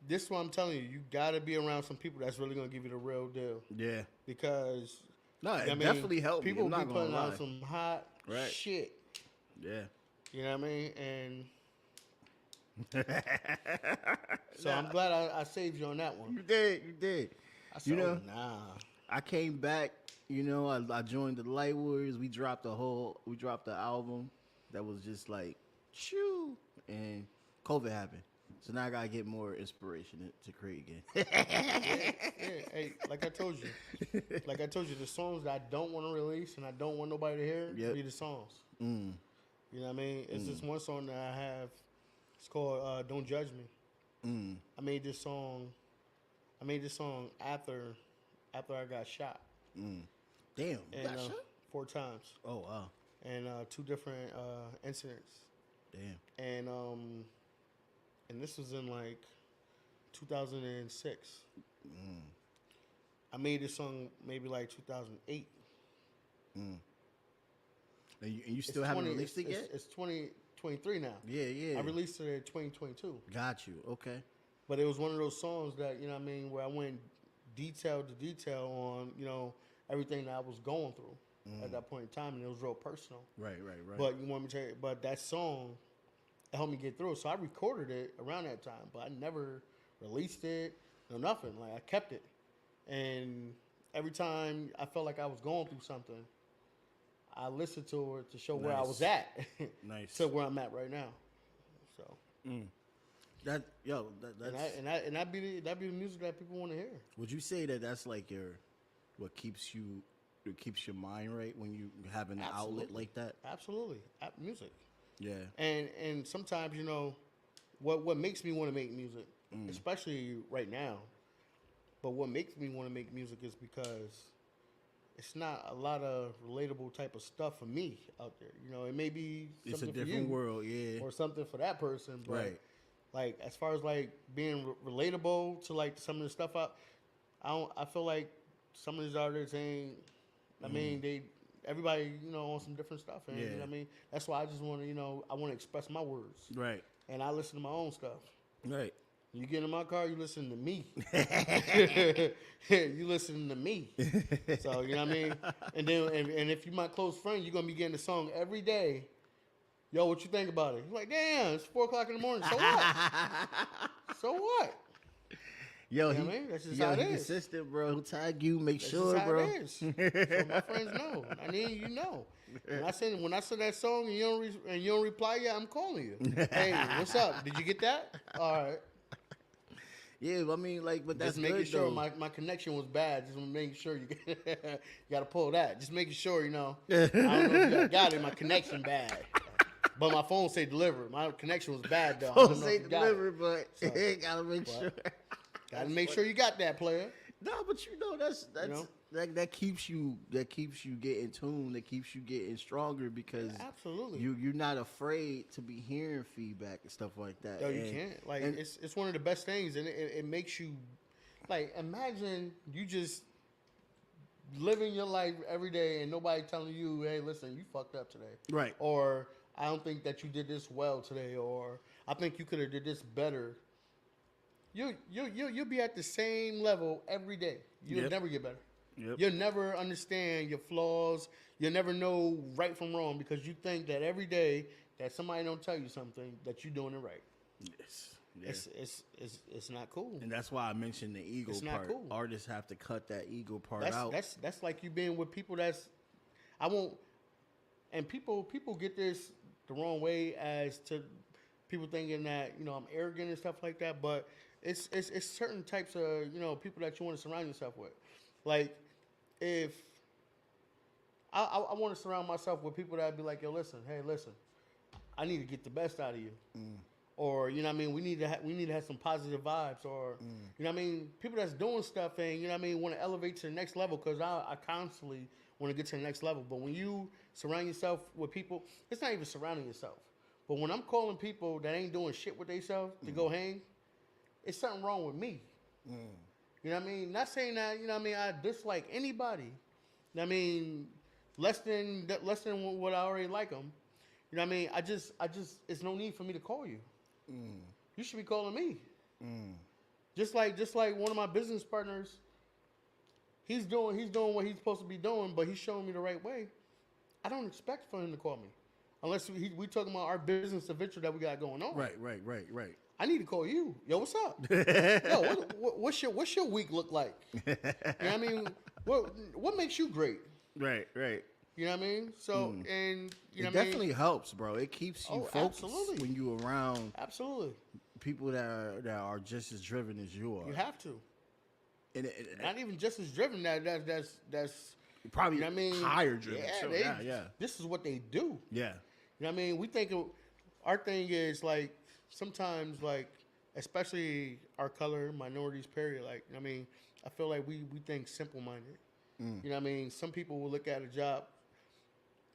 this is what I'm telling you. You got to be around some people that's really going to give you the real deal. Yeah. Because, no, it you know definitely helped me. People I'm not be putting gonna lie. out some hot shit. Yeah. You know what I mean? And so I'm glad I saved you on that one. You did. I said, nah. I came back, I joined the Light Warriors. We dropped the album that was just like, shoo, and COVID happened. So now I gotta get more inspiration to create again. Yeah. Hey, like I told you, the songs that I don't want to release and I don't want nobody to hear be the songs. You know what I mean? It's this one song that I have. It's called "Don't Judge Me." I made this song after I got shot. Damn, and, got shot 4 times. Oh wow! And 2 different incidents. Damn. And this was in like 2006. I made this song maybe like 2008. And you still haven't released it yet? It's 2023 now. Yeah. I released it in 2022. Got you. Okay. But it was one of those songs that, you know what I mean, where I went detail to detail on, everything that I was going through at that point in time, and it was real personal. Right. But you want me to tell you, but that song, it helped me get through. So I recorded it around that time, but I never released it, no nothing. Like, I kept it. And every time I felt like I was going through something, I listened to it to show where I was at. Nice. To where I'm at right now. So. That's That be the music that people want to hear. Would you say that that's like what keeps your mind right when you having an outlet like that? Absolutely, music. Yeah. And sometimes what makes me want to make music, especially right now. But what makes me want to make music is because it's not a lot of relatable type of stuff for me out there. You know, it may be It's a something for different you world, yeah. or something for that person, but Right. like as far as like being relatable to like some of the stuff I feel like some of these artists ain't. I mean, everybody, you know, on some different stuff, and you know what I mean. That's why I just want to, you know, I want to express my words, Right. and I listen to my own stuff. Right. You get in my car, you listen to me. You listen to me. So you know what I mean. And then, and if you're my close friend, you're gonna be getting the song every day. Yo, what you think about it? You're like, damn, it's 4:00 in the morning. So what? So what? Yo, You know what I mean? That's just how it is. consistent, bro. He'll tag you, make That's sure, just how bro. it is. So my friends know. I mean, you know. When I send that song and you don't reply yet, I'm calling you. Hey, what's up? Did you get that? All right. Yeah, I mean, like, but that's Just making good, sure though. my connection was bad. Just making sure you got to pull that. Just making sure, you know. I don't know if you got it. My connection bad. But my phone say deliver. My connection was bad, though. I don't know Say if you got deliver, it. but So, gotta make sure. Got to make sure you got that, player. No, but you know that's know? that keeps you getting tuned. That keeps you getting stronger because Absolutely. you're not afraid to be hearing feedback and stuff like that. No, you And- can't. Like and- it's one of the best things, and it makes you like imagine you just living your life every day and nobody telling you, hey, listen, you fucked up today, Right. Or I don't think that you did this well today, or I think you could have did this better. You'll be at the same level every day. You'll Yep. never get better. Yep. You'll never understand your flaws. You'll never know right from wrong because you think that every day that somebody don't tell you something that you're doing it right. Yes. Yeah. It's not cool. And that's why I mentioned the ego It's not part. cool. Artists have to cut that ego part out. That's like you being with people I won't. And people get this the wrong way as to people thinking that I'm arrogant and stuff like that. But it's certain types of people that you want to surround yourself with. Like if I want to surround myself with people that be like, yo, listen, I need to get the best out of you. Or we need to have some positive vibes, or people that's doing stuff and want to elevate to the next level, because I constantly want to get to the next level. But when you surround yourself with people, it's not even surrounding yourself, but when I'm calling people that ain't doing shit with themselves to go hang, it's something wrong with me. You know what I mean? Not saying that I dislike anybody. Less than what I already like them. You know what I mean? I just it's no need for me to call you. You should be calling me. Just like one of my business partners, he's doing what he's supposed to be doing, but he's showing me the right way. I don't expect for him to call me unless we talking about our business adventure that we got going on. Right. I need to call you. Yo, what's up? Yo, what's your week look like? You know what I mean? What makes you great? Right. You know what I mean? So, and you know It what I mean? definitely helps, bro. It keeps you focused absolutely. when you around Absolutely. people that are just as driven as you are. You have to. And Not even just as driven. That's probably you know what I mean? higher driven. Yeah, too. they, Yeah. This is what they do. Yeah. You know what I mean? We think our thing is like sometimes like, especially our color minorities period. Like, I mean, I feel like we think simple minded. You know what I mean? Some people will look at a job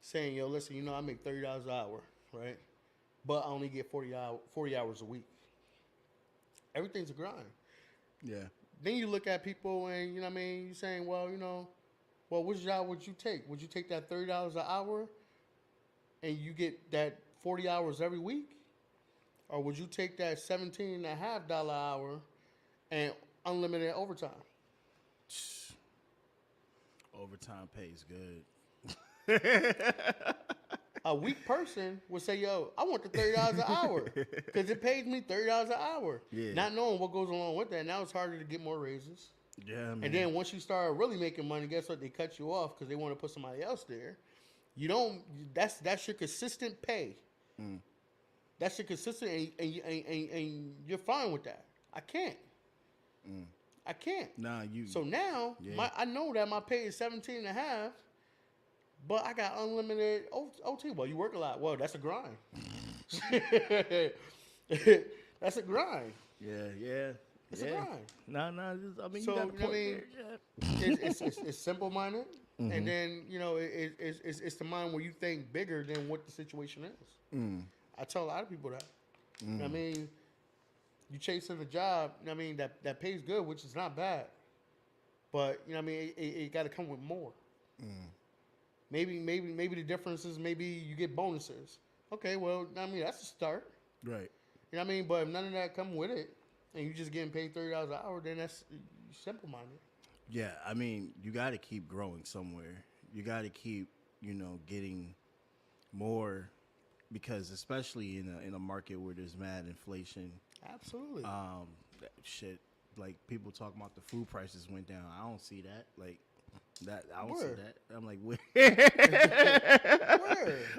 saying, yo, listen, I make $30 an hour, right? But I only get 40 hours a week. Everything's a grind. Yeah. Then you look at people and, you know what I mean, you're saying, well, which job would you take? Would you take that $30 an hour and you get that 40 hours every week? Or would you take that $17.50 an hour and unlimited overtime? Overtime pays good. A weak person would say, yo, I want the $30 an hour because it pays me $30 an hour. Yeah. Not knowing what goes along with that. Now it's harder to get more raises. Yeah, man. And then once you start really making money, guess what? They cut you off because they want to put somebody else there. That's your consistent pay. That's your consistent, and you're fine with that. I can't. I can't. Nah, you. So now, Yeah. I know that my pay is $17.50, but I got unlimited OT. Well, you work a lot. Well, that's a grind. That's a grind. Yeah. It's a grind. Nah. I mean, So, you got the you know what I point mean? there. Yeah. It's simple-minded. And then, it's the mind where you think bigger than what the situation is. I tell a lot of people that. You know what I mean, you chasing a job, you know what I mean, that pays good, which is not bad. But, you know what I mean, it got to come with more. Maybe the difference is maybe you get bonuses. Okay, well, I mean, that's a start. Right. You know what I mean? But if none of that come with it, and you just getting paid $30 an hour, then that's simple-minded. Yeah, I mean, you got to keep growing somewhere. You got to keep, getting more, because especially in a market where there's mad inflation. Absolutely. That shit, like people talking about the food prices went down. I don't see that. Like that, I don't see that. I'm like, where?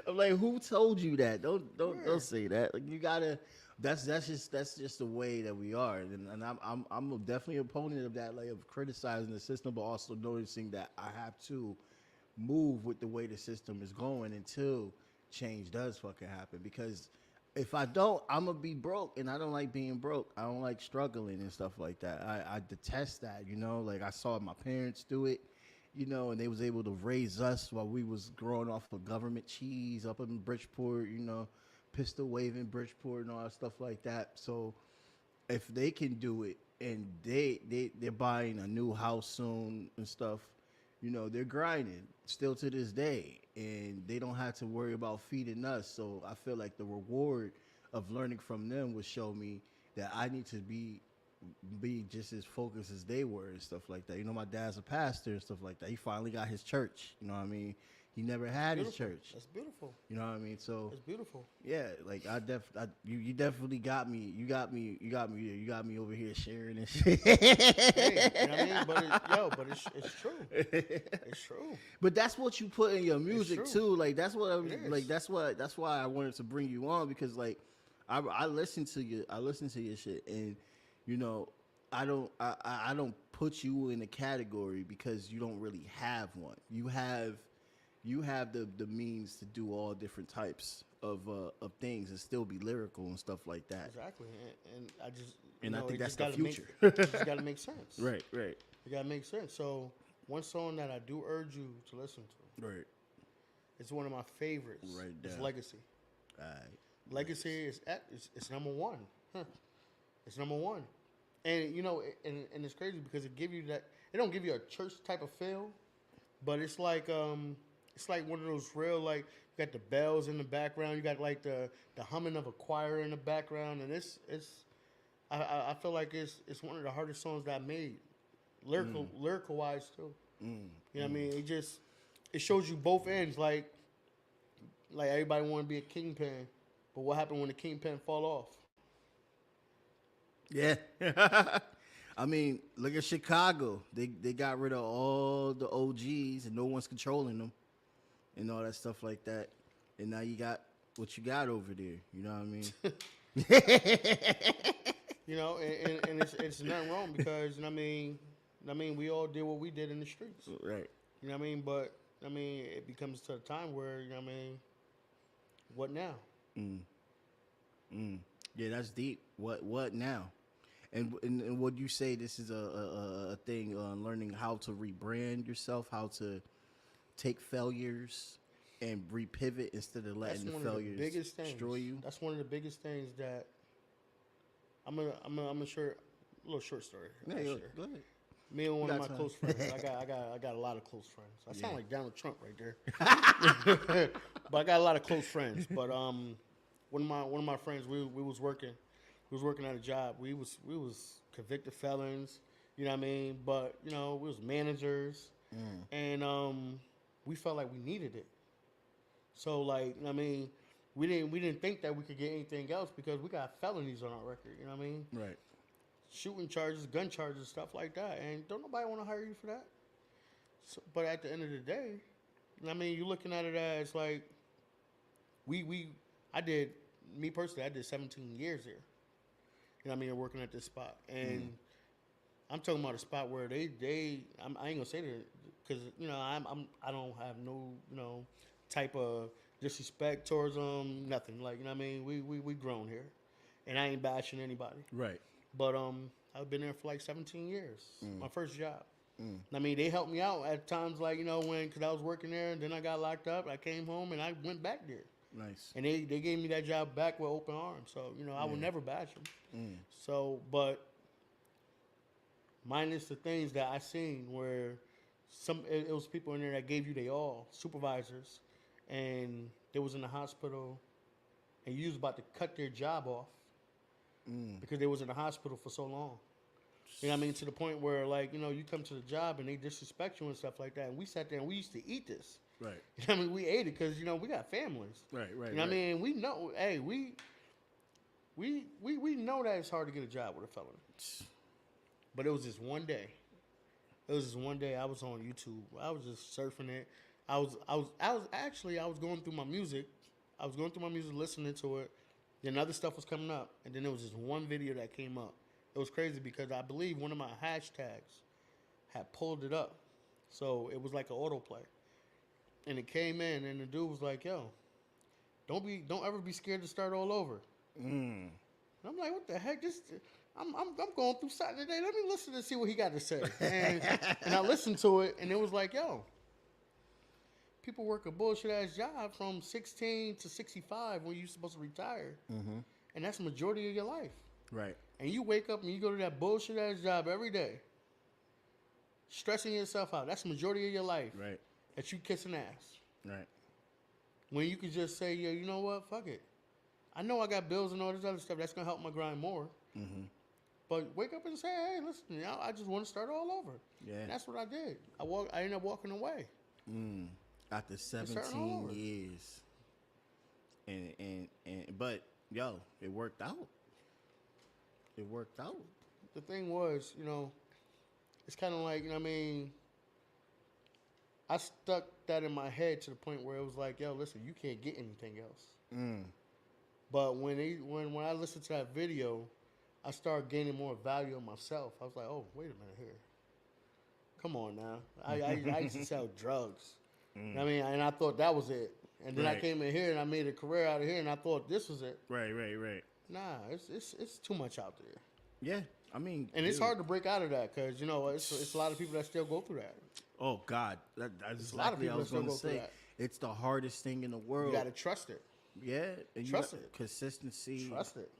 I'm like, who told you that? Don't say that. Like you gotta. That's just the way that we are, and I'm definitely an opponent of that, like of criticizing the system, but also noticing that I have to move with the way the system is going until change does fucking happen. Because if I don't, I'm gonna be broke, and I don't like being broke. I don't like struggling and stuff like that. I detest that, Like I saw my parents do it, and they was able to raise us while we was growing off of government cheese up in Bridgeport, pistol waving Bridgeport and all that stuff like that. So if they can do it, and they're buying a new house soon and stuff, they're grinding still to this day, and they don't have to worry about feeding us. So I feel like the reward of learning from them would show me that I need to be just as focused as they were and stuff like that. My dad's a pastor and stuff like that. He finally got his church. You know what I mean? He never had his church. That's beautiful. You know what I mean? So it's beautiful. Yeah, like you definitely got me. You got me over here sharing this shit. Hey, you know what I mean? But it's true. It's true. But that's what you put in your music too. Like that's what I was like. That's why I wanted to bring you on, because like I listen to your shit, and I don't put you in a category because you don't really have one. You have the means to do all different types of things and still be lyrical and stuff like that. Exactly, and I just I think that's the future. It just got to make sense. Right. It got to make sense. So one song that I do urge you to listen to. Right. It's one of my favorites. Right. It's Legacy. All right. Legacy is number one. It's number one, and and it's crazy because it give you that. It don't give you a church type of feel, but it's like one of those real, like, you got the bells in the background, you got like the humming of a choir in the background, and I feel like it's one of the hardest songs that I made, lyrical wise too. You know what I mean? It shows you both ends, like everybody want to be a kingpin, but what happened when the kingpin fall off? Yeah. I mean, look at Chicago. They got rid of all the OGs and no one's controlling them and all that stuff like that. And now you got what you got over there. You know what I mean? And it's nothing wrong because, I mean, we all did what we did in the streets. Right. You know what I mean? But, it becomes to a time where, what now? Yeah, that's deep. What now? And would you say this is a thing on learning how to rebrand yourself, how to take failures and repivot instead of letting the failures destroy you? That's one of the biggest things that I'm gonna share a little short story. Yeah, go ahead. Me and one of my close friends. I got a lot of close friends. I sound like Donald Trump right there. But I got a lot of close friends. But one of my friends, we was working at a job. We was convicted felons, you know what I mean? But, we was managers. And we felt like we needed it. So we didn't think that we could get anything else because we got felonies on our record, you know what I mean? Right. Shooting charges, gun charges, stuff like that. And don't nobody want to hire you for that. So, but at the end of the day, you're looking at it as like, I did 17 years here. You know what I mean? Working at this spot. And I'm talking about a spot where I ain't gonna say that because, I don't have no, type of disrespect towards them, nothing. Like, you know what I mean? We grown here. And I ain't bashing anybody. Right. But I've been there for like 17 years. My first job. I mean, they helped me out at times, like, because I was working there and then I got locked up. I came home and I went back there. Nice. And they gave me that job back with open arms. So, I would never bash them. So, but minus the things that I seen where it was people in there that gave you they all, supervisors, and they was in the hospital and you was about to cut their job off because they was in the hospital for so long. You know what I mean? To the point where, like, you come to the job and they disrespect you and stuff like that. And we sat there and we used to eat this. Right. You know what I mean? We ate it because, we got families. Right. You know what I mean? We know, hey, we know that it's hard to get a job with a felony. But it was just one day. I was on YouTube. I was just surfing it. I was going through my music. Listening to it. Then other stuff was coming up. And then there was this one video that came up. It was crazy because I believe one of my hashtags had pulled it up. So it was like an autoplay. And it came in and the dude was like, yo, don't ever be scared to start all over. And I'm like, what the heck? I'm going through something today. Let me listen to see what he got to say. And I listened to it and it was like, yo, people work a bullshit ass job from 16 to 65 when you're supposed to retire. And that's the majority of your life. Right. And you wake up and you go to that bullshit ass job every day, stressing yourself out. That's the majority of your life. Right. That you kissing ass. Right. When you could just say, yeah, you know what? Fuck it. I know I got bills and all this other stuff. That's going to help my grind more. But wake up and say, hey, listen, I just want to start all over. Yeah. And that's what I did. I ended up walking away. After 17 years. But, yo, it worked out. The thing was, it's kind of like, I stuck that in my head to the point where it was like, yo, listen, you can't get anything else. But when I listened to that video, I started gaining more value in myself. I was like, oh, wait a minute here. Come on now. I used to sell drugs. I mean, and I thought that was it. And then I came in here and I made a career out of here and I thought this was it. Right. Nah, it's too much out there. Yeah, I mean, and it's hard to break out of that because it's a lot of people that still go through that. Oh God, that's exactly what I was going to say. It's the hardest thing in the world. You got to trust it. Yeah, and trust it. Consistency. Trust it.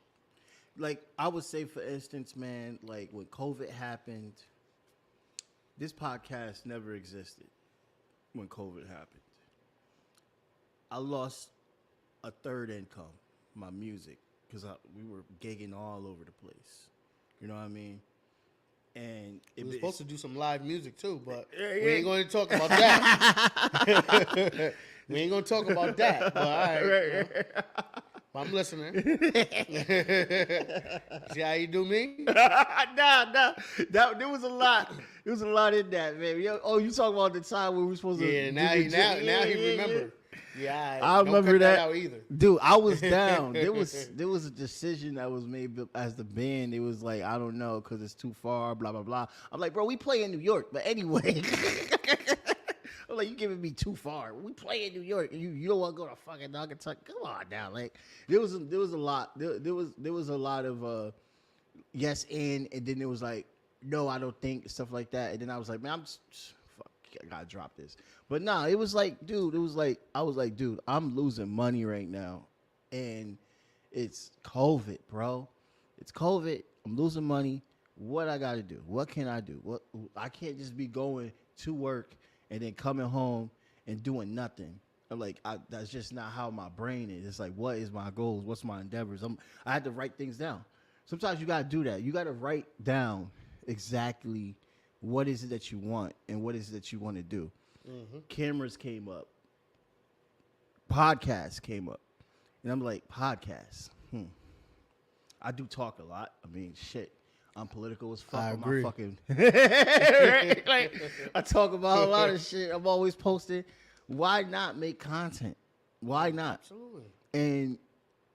Like I would say, for instance, man, like when COVID happened, this podcast never existed. When COVID happened, I lost a third income, my music, because we were gigging all over the place. You know what I mean? And we were supposed to do some live music too, but we ain't going to talk about that. We ain't going to talk about that. But all right. I'm listening. See how you do me? Nah. There was a lot. There was a lot in that, man. You talking about the time when we were supposed to? Yeah. Now he remember. Yeah, I remember that out either. Dude, I was down. There was a decision that was made as the band. It was like, I don't know, because it's too far, blah, blah, blah. I'm like, bro, we play in New York. But anyway, I'm like, you giving me too far. We play in New York, and you don't want to go to fucking Kentucky. Come on now. Like, there was a lot. There was a lot of yes and then there was like, no, I don't think, stuff like that. And then I was like, man, I gotta drop this. But nah, it was like, dude, I was like, dude, I'm losing money right now. And it's COVID, bro. It's COVID. I'm losing money. What I gotta do? What can I do? I can't just be going to work and then coming home and doing nothing. I'm like, that's just not how my brain is. It's like, what is my goals? What's my endeavors? I had to write things down. Sometimes you gotta do that. You gotta write down exactly what is it that you want and what is it that you want to do. Cameras came up. Podcasts came up. And I'm like, podcasts. I do talk a lot. I mean, shit. I'm political as fuck. I agree. Like, I talk about a lot of shit. I'm always posting. Why not make content? Why not? Absolutely. And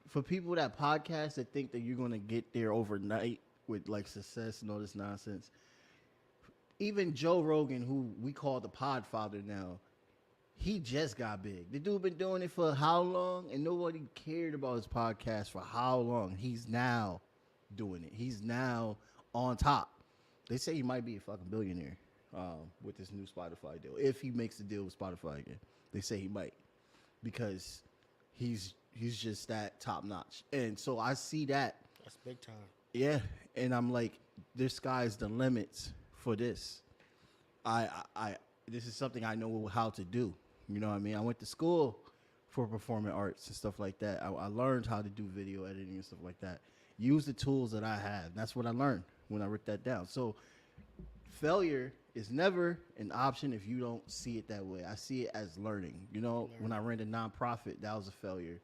for people that podcast that think that you're going to get there overnight with like success and all this nonsense, even Joe Rogan, who we call the Podfather now, he just got big. The dude been doing it for how long? And nobody cared about his podcast for how long? He's now doing it. He's now on top. They say he might be a fucking billionaire. with this new Spotify deal. If he makes the deal with Spotify again, they say he might, because he's just that top notch. And so I see that. That's big time. Yeah, and I'm like, this sky's the limits for this. I this is something I know how to do. You know what I mean? I went to school for performing arts and stuff like that. I learned how to do video editing and stuff like that. Use the tools that I have. That's what I learned when I wrote that down. So failure is never an option if you don't see it that way. I see it as learning. You know, when I ran a nonprofit, that was a failure.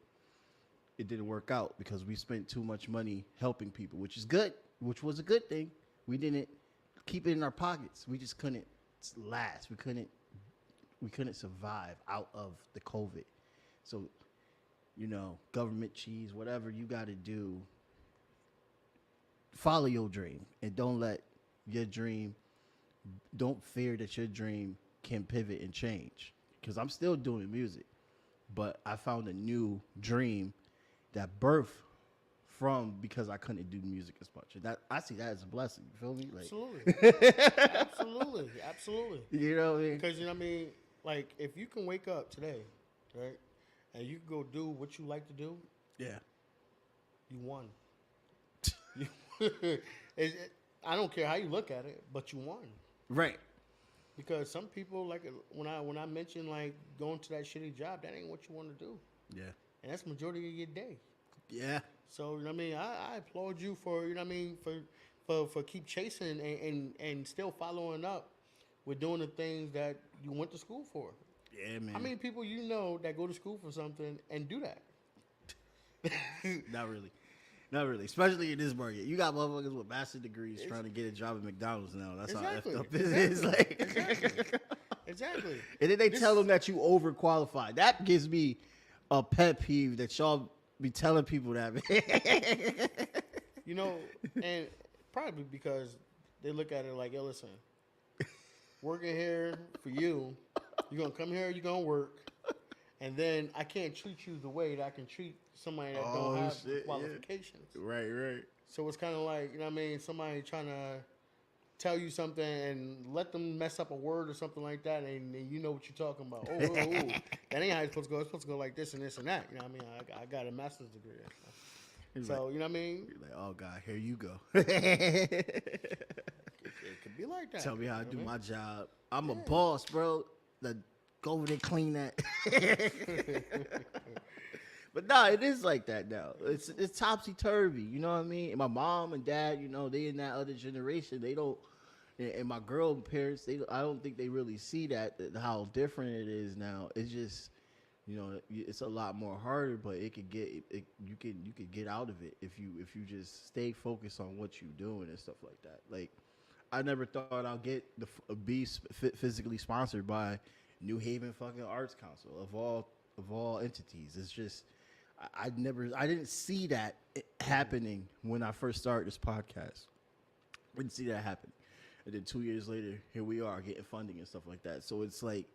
It didn't work out because we spent too much money helping people, which is good, which was a good thing. We didn't keep it in our pockets. We just couldn't last. We couldn't survive out of the COVID. So, you know, government cheese, whatever you got to do, follow your dream and don't let your dream, don't fear that your dream can pivot and change. Because I'm still doing music, but I found a new dream that birthed from because I couldn't do music as much. And that, I see that as a blessing. You feel me? Like, Absolutely. Absolutely. You know what I mean? Because, you know what I mean? Like, if you can wake up today, right, and you can go do what you like to do, Yeah. you won. I don't care how you look at it, but you won. Right. Because some people, like, when I mention, like, going to that shitty job, that ain't what you want to do. Yeah. And that's the majority of your day. Yeah. So, you know what I mean? I applaud you for, you know what I mean, for keep chasing and still following up with doing the things that you went to school for. Yeah, man. How many people you know that go to school for something and do that? Not really. Not really. Especially in this market. You got motherfuckers with master's degrees trying to get a job at McDonald's now. That's Exactly. how effed up it is. Like, Exactly. And then they tell them that you overqualified. That gives me a pet peeve that y'all be telling people that. You know, and probably because they look at it like, yo, listen, working here for you, you're going to come here, you're going to work, and then I can't treat you the way that I can treat somebody that don't have the qualifications. Yeah. Right. So it's kind of like, you know what I mean, somebody trying to tell you something and let them mess up a word or something like that, and you know what you're talking about. Oh, that ain't how it's supposed to go. It's supposed to go like this and this and that. You know what I mean? I got a master's degree. So, like, you know what I mean? You're like, oh, God, here you go. It could be like that. Tell me how I do my job. I'm a boss, bro. Go over there, clean that. But nah, it is like that now. It's topsy-turvy, you know what I mean? And my mom and dad, you know, they in that other generation. They don't, and my girl parents, I don't think they really see that how different it is now. It's just, you know, it's a lot more harder, but you could get out of it if you just stay focused on what you're doing and stuff like that. Like, I never thought I'll be physically sponsored by New Haven fucking Arts Council of all entities. It's just I didn't see that happening when I first started this podcast. I didn't see that happen. And then 2 years later, here we are getting funding and stuff like that. So it's like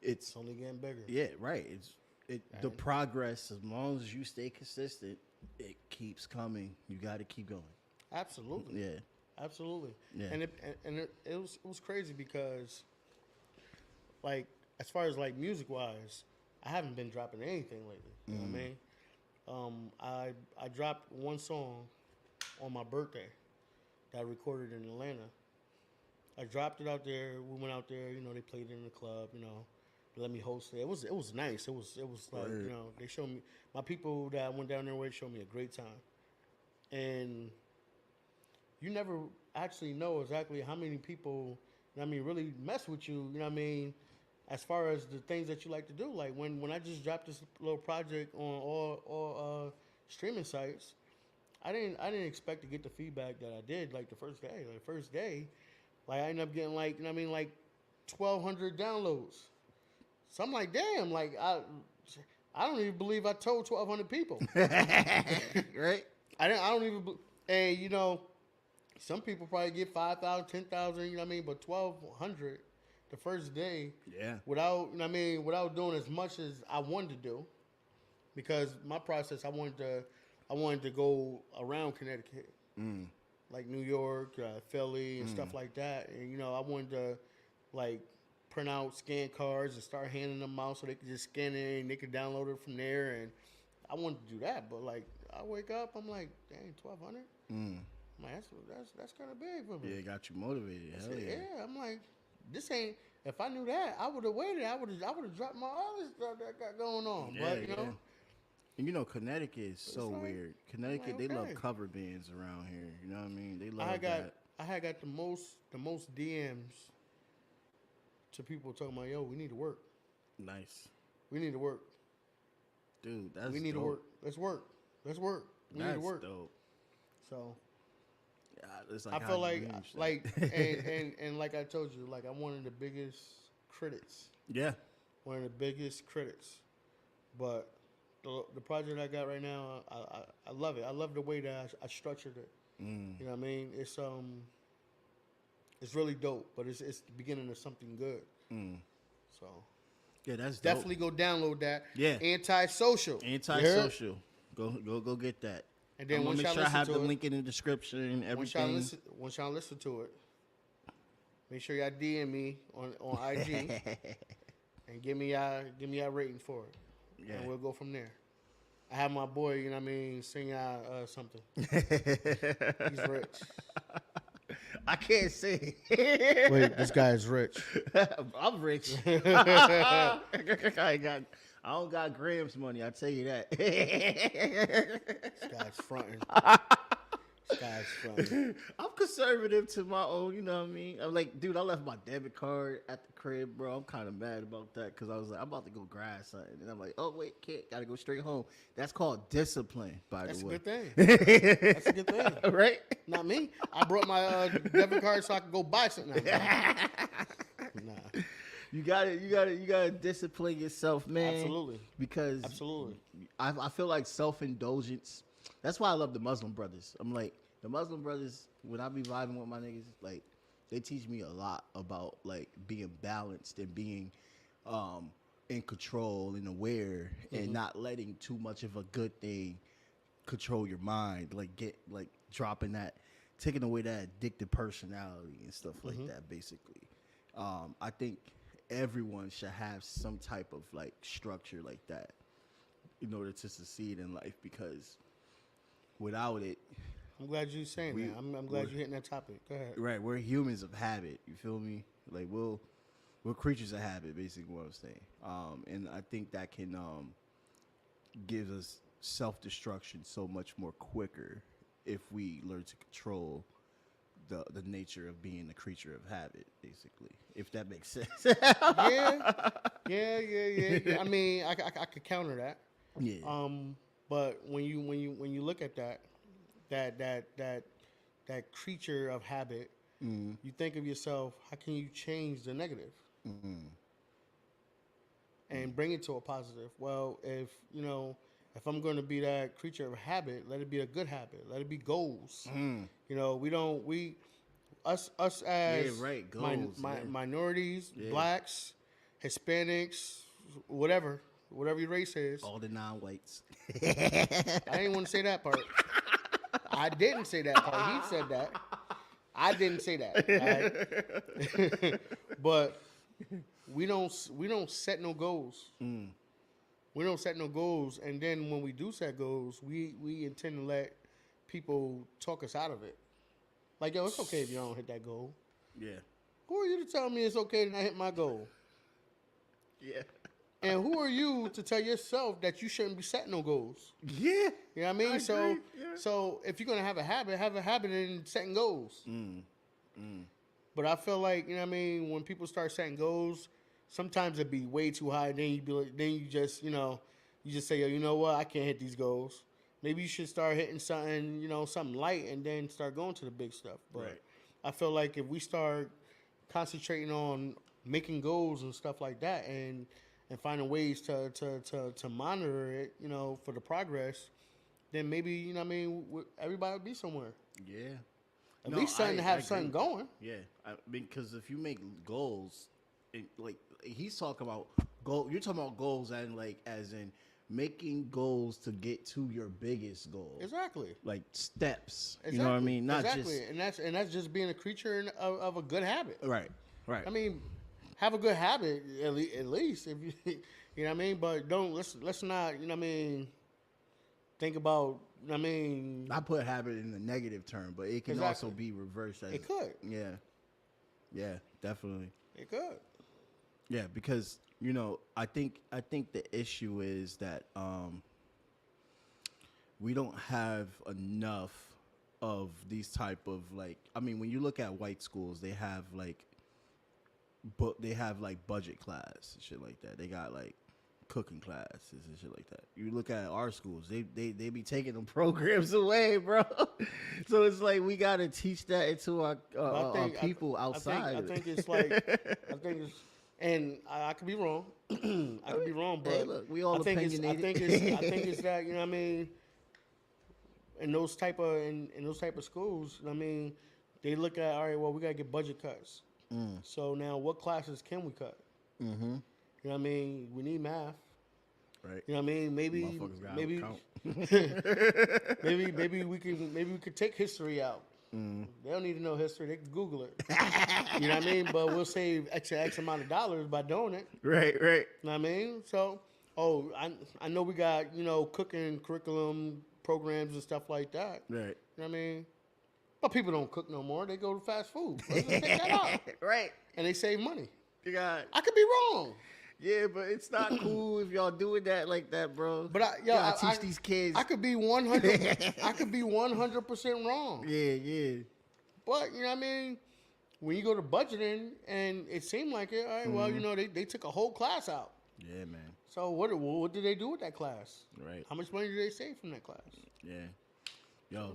it's only getting bigger. Yeah, right. The progress, as long as you stay consistent, it keeps coming. You got to keep going. Absolutely. Yeah. Absolutely. Yeah. And it was crazy because, like, as far as like music wise, I haven't been dropping anything lately. You know what I mean? I dropped one song on my birthday that I recorded in Atlanta. I dropped it out there. We went out there. You know, they played it in the club. You know, they let me host it. It was nice. It was like, you know, they showed me, my people that I went down there with showed me a great time. And you never actually know exactly how many people, you know what I mean, really mess with you. You know what I mean? As far as the things that you like to do, like when I just dropped this little project on all streaming sites, I didn't expect to get the feedback that I did like the first day. Like the first day, like I ended up getting like, you know what I mean, like 1,200 downloads. So I'm like, damn, like I don't even believe I told 1,200 people. Right? I don't even. And you know, some people probably get 5,000, 10,000. You know what I mean, but 1,200. The first day, without, you know what I mean, without doing as much as I wanted to do, because my process, I wanted to go around Connecticut, like New York, Philly, and stuff like that, and you know, I wanted to like print out scan cards and start handing them out so they can just scan it and they can download it from there. And I wanted to do that, but like I wake up, I'm like, dang, 1,200. I'm like, that's kind of big for me. Yeah, it got you motivated. Hell yeah. Yeah, I'm like, this ain't. If I knew that, I would have waited. I would have dropped my other stuff that I got going on. Yeah, But you know. And you know, Connecticut is so like- weird. Connecticut, like, they love okay. cover bands around here. You know what I mean? They love I that. had got the most DMs to people talking about, yo, we need to work. Nice. We need to work. Dude, that's We need dope. to work. Let's work. Let's work. We need to work. Dope. So Yeah, it's like I feel like dreams, and like I told you, like I'm one of the biggest critics. yeah. One of the biggest critics. But the project I got right now, I love it. I love the way that I structured it. You know what I mean? It's really dope, but it's the beginning of something good. So Yeah, that's dope. definitely go download that. Yeah. Antisocial. Antisocial. Go get that. And then I'm gonna once make y'all sure I listen have to the it- link in the description and Once everything. y'all listen to it, make sure y'all DM me on IG and give me y'all rating for it. Yeah. And we'll go from there. I have my boy, you know what I mean, sing y'all something. He's rich. I can't say. Wait, this guy is rich. I'm rich. I don't got Gramz money. I tell you that. This guy's fronting. This guy's fronting. I'm conservative to my own. You know what I mean? I'm like, dude, I left my debit card at the crib, bro. I'm kind of mad about that because I was like, I'm about to go grab something, and I'm like, oh wait, gotta go straight home. That's called discipline, by That's the a way. good thing. That's a good thing. Right? Not me. I brought my debit card so I could go buy something. Nah. You gotta discipline yourself, man. Absolutely. Because Absolutely. I feel like self-indulgence. That's why I love the Muslim brothers. I'm like, the Muslim brothers, when I be vibing with my niggas, like, they teach me a lot about, like, being balanced and being in control and aware and not letting too much of a good thing control your mind. Like, dropping that, taking away that addictive personality and stuff like that, basically. I think everyone should have some type of, like, structure like that in order to succeed in life, because without it, I'm glad you're saying that. I'm glad you're hitting that topic. Go ahead. right, we're humans of habit. You feel me? Like, we're creatures of habit, basically what I'm saying. And I think that can give us self-destruction so much more quicker if we learn to control the nature of being a creature of habit, basically, if that makes sense. Yeah. I mean, I could counter that. Yeah. But when you look at that creature of habit, you think of yourself, how can you change the negative and bring it to a positive? Well, if I'm going to be that creature of habit, let it be a good habit. Let it be goals. You know, us as goals, minorities, blacks, Hispanics, whatever your race is. All the non-whites. I didn't want to say that part. I didn't say that part. He said that. I didn't say that. Right? But we don't set no goals. We don't set no goals, and then when we do set goals, we intend to let people talk us out of it. Like, yo, it's okay if you don't hit that goal. Yeah. Who are you to tell me it's okay to not hit my goal? Yeah. And who are you to tell yourself that you shouldn't be setting no goals? Yeah. You know what I mean? I agree, yeah. So if you're gonna have a habit in setting goals. But I feel like, you know what I mean, when people start setting goals, sometimes it'd be way too high. Then you just say, yo, you know what? I can't hit these goals. Maybe you should start hitting something, something light, and then start going to the big stuff. But Right. I feel like if we start concentrating on making goals and stuff like that, and finding ways to monitor it, for the progress, then maybe, everybody would be somewhere. Yeah. At least something to have agree. something going. Yeah, because if you make goals, like he's talking about goal, you're talking about goals as in making goals to get to your biggest goal. Exactly. Like steps. Exactly. You know what I mean? Not exactly. just And that's just being a creature of a good habit. right. I mean, have a good habit at least. If you, you know what I mean. But let's not, you know what I mean. Think about, you know what I mean. I put habit in the negative term, but it can also be reversed. As, it could. Yeah, definitely. It could. Yeah, because you know, I think the issue is that we don't have enough of these type of like. I mean, when you look at white schools, they have like budget class and shit like that. They got like cooking classes and shit like that. You look at our schools, they be taking them programs away, bro. So it's like we gotta teach that into our people outside. I think it's like and I could be wrong. I could be wrong, but hey, look, we all opinionated. I think it's that, you know what I mean. In those type of schools, I mean, they look at, all right, well, we gotta get budget cuts. So now, what classes can we cut? Mm-hmm. You know what I mean? We need math. Right. You know what I mean? Maybe we could take history out. They don't need to know history. They can Google it. You know what I mean? But we'll save X amount of dollars by doing it. Right. You know what I mean? So, I know we got, you know, cooking curriculum programs and stuff like that. Right. You know what I mean? But people don't cook no more. They go to fast food. Let's just take that out. Right. And they save money. You got. I could be wrong. Yeah, but it's not cool if y'all doing that like that, bro. But I teach these kids. I could be 100. I could be 100% wrong. Yeah. But you know what I mean. When you go to budgeting, and it seemed like it. All right, well, you know, they took a whole class out. Yeah, man. So what did they do with that class? Right. How much money did they save from that class? Yeah. Yo,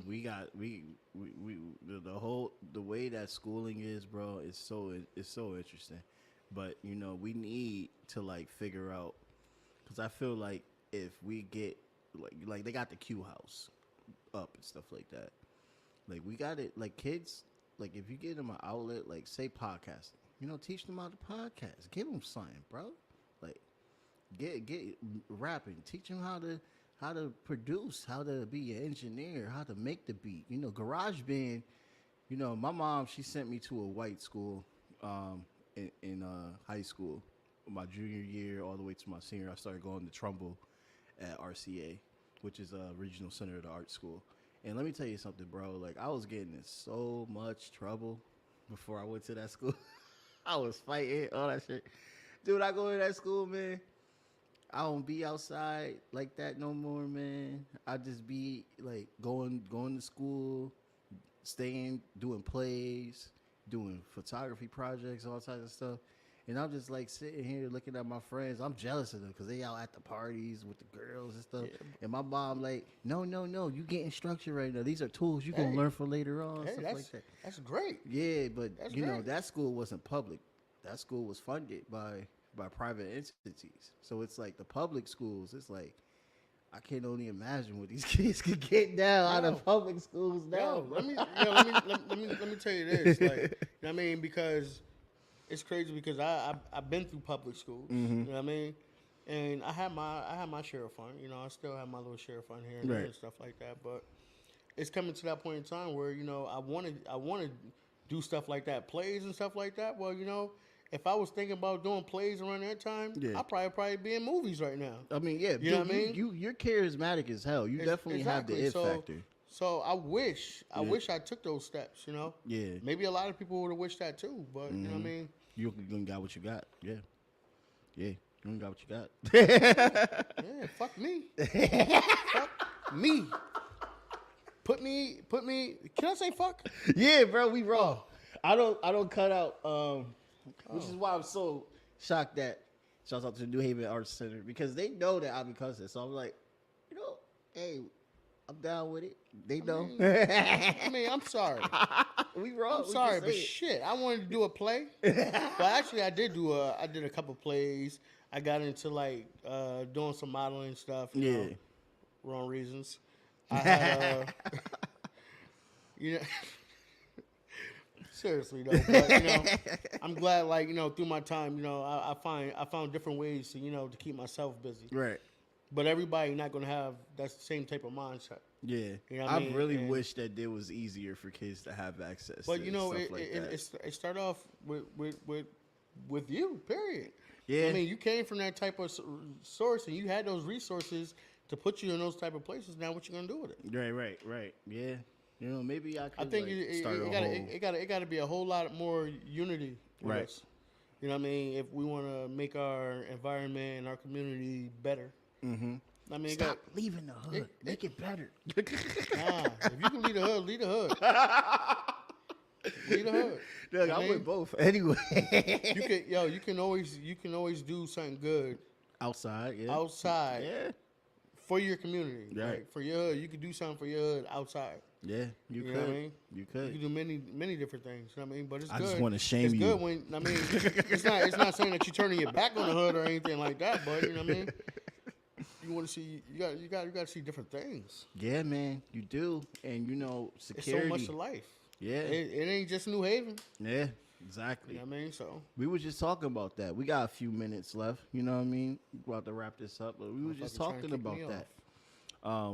the way that schooling is, bro, it's so interesting. But you know, we need to like figure out, because I feel like if we get like they got the Q House up and stuff like that, like we got it, like kids, like if you give them an outlet, like say podcasting, you know, teach them how to podcast, give them something, bro. Like get rapping, teach them how to produce, how to be an engineer, how to make the beat. You know, garage band. You know, my mom, she sent me to a white school. In high school, my junior year all the way to my senior, I started going to Trumbull at RCA, which is a regional center of the art school. And let me tell you something, bro. Like, I was getting in so much trouble before I went to that school. I was fighting, all that shit. Dude, I go to that school, man. I don't be outside like that no more, man. I just be, like, going to school, staying, doing plays, doing photography projects, all types of stuff. And I'm just like sitting here looking at my friends. I'm jealous of them because they out at the parties with the girls and stuff. Yeah. And my mom like, no, you getting structured right now. These are tools you're going to learn for later on. Stuff like that. That's great. Yeah, but that's you know, that school wasn't public. That school was funded by private entities. So it's like the public schools, it's like, I can't only imagine what these kids could get down out of public schools now. Let me tell you this, like, you know what I mean, because it's crazy because I've been through public schools, you know what I mean, and I had my share of fun, you know, I still have my little share of fun here and there and stuff like that, but it's coming to that point in time where, you know, I want to do stuff like that, plays and stuff like that. Well, you know, if I was thinking about doing plays around that time, I'd probably be in movies right now. I mean, yeah. You know what I mean? You're charismatic as hell. You definitely have the it factor. So I wish I took those steps, you know? Yeah. Maybe a lot of people would have wished that too, but you know what I mean? You got what you got. Yeah. Yeah. You got what you got. Yeah, fuck me. Fuck me. Put me, can I say fuck? Yeah, bro, we raw. I don't cut out which is why I'm so shocked that shouts out to the New Haven Arts Center, because they know that I'll be cussing. So I'm like, you know, hey, I'm down with it. They know. I mean, I'm sorry. We wrong. I'm sorry, but shit, I wanted to do a play. But actually, I did a couple plays. I got into like doing some modeling stuff. You know, wrong reasons. I had, you know. Seriously though, but you know, I'm glad, like, you know, through my time, you know, I found different ways to, you know, to keep myself busy. Right. But everybody not gonna have that same type of mindset. Yeah. You know I really wish that it was easier for kids to have access. But you know, stuff like that. It started off with with you. Period. Yeah. I mean, you came from that type of source, and you had those resources to put you in those type of places. Now, what you gonna do with it? Right. Yeah. You know, maybe I could. I think start it got to be a whole lot more unity with us. You know what I mean? If we want to make our environment and our community better. Mm-hmm. I mean, Stop leaving the hood. Make it better. Nah, if you can leave the hood, leave the hood. Leave the hood. Look, I'm with both. Anyway, you can always do something good outside. Yeah. For your community, right? Like for your hood, you could do something for your hood outside. Yeah, you could. Know what I mean? You could. You can do many different things. You know what I mean? But it's good. I just want to shame it's you. It's good when I mean, it's not saying that you're turning your back on the hood or anything like that. But you know what I mean? You want to see you got to see different things. Yeah, man, you do, and you know, security. It's so much to life. Yeah, it ain't just New Haven. Yeah, exactly. You know what I mean? So we were just talking about that. We got a few minutes left. You know what I mean? We're about to wrap this up, but we were just talking about that.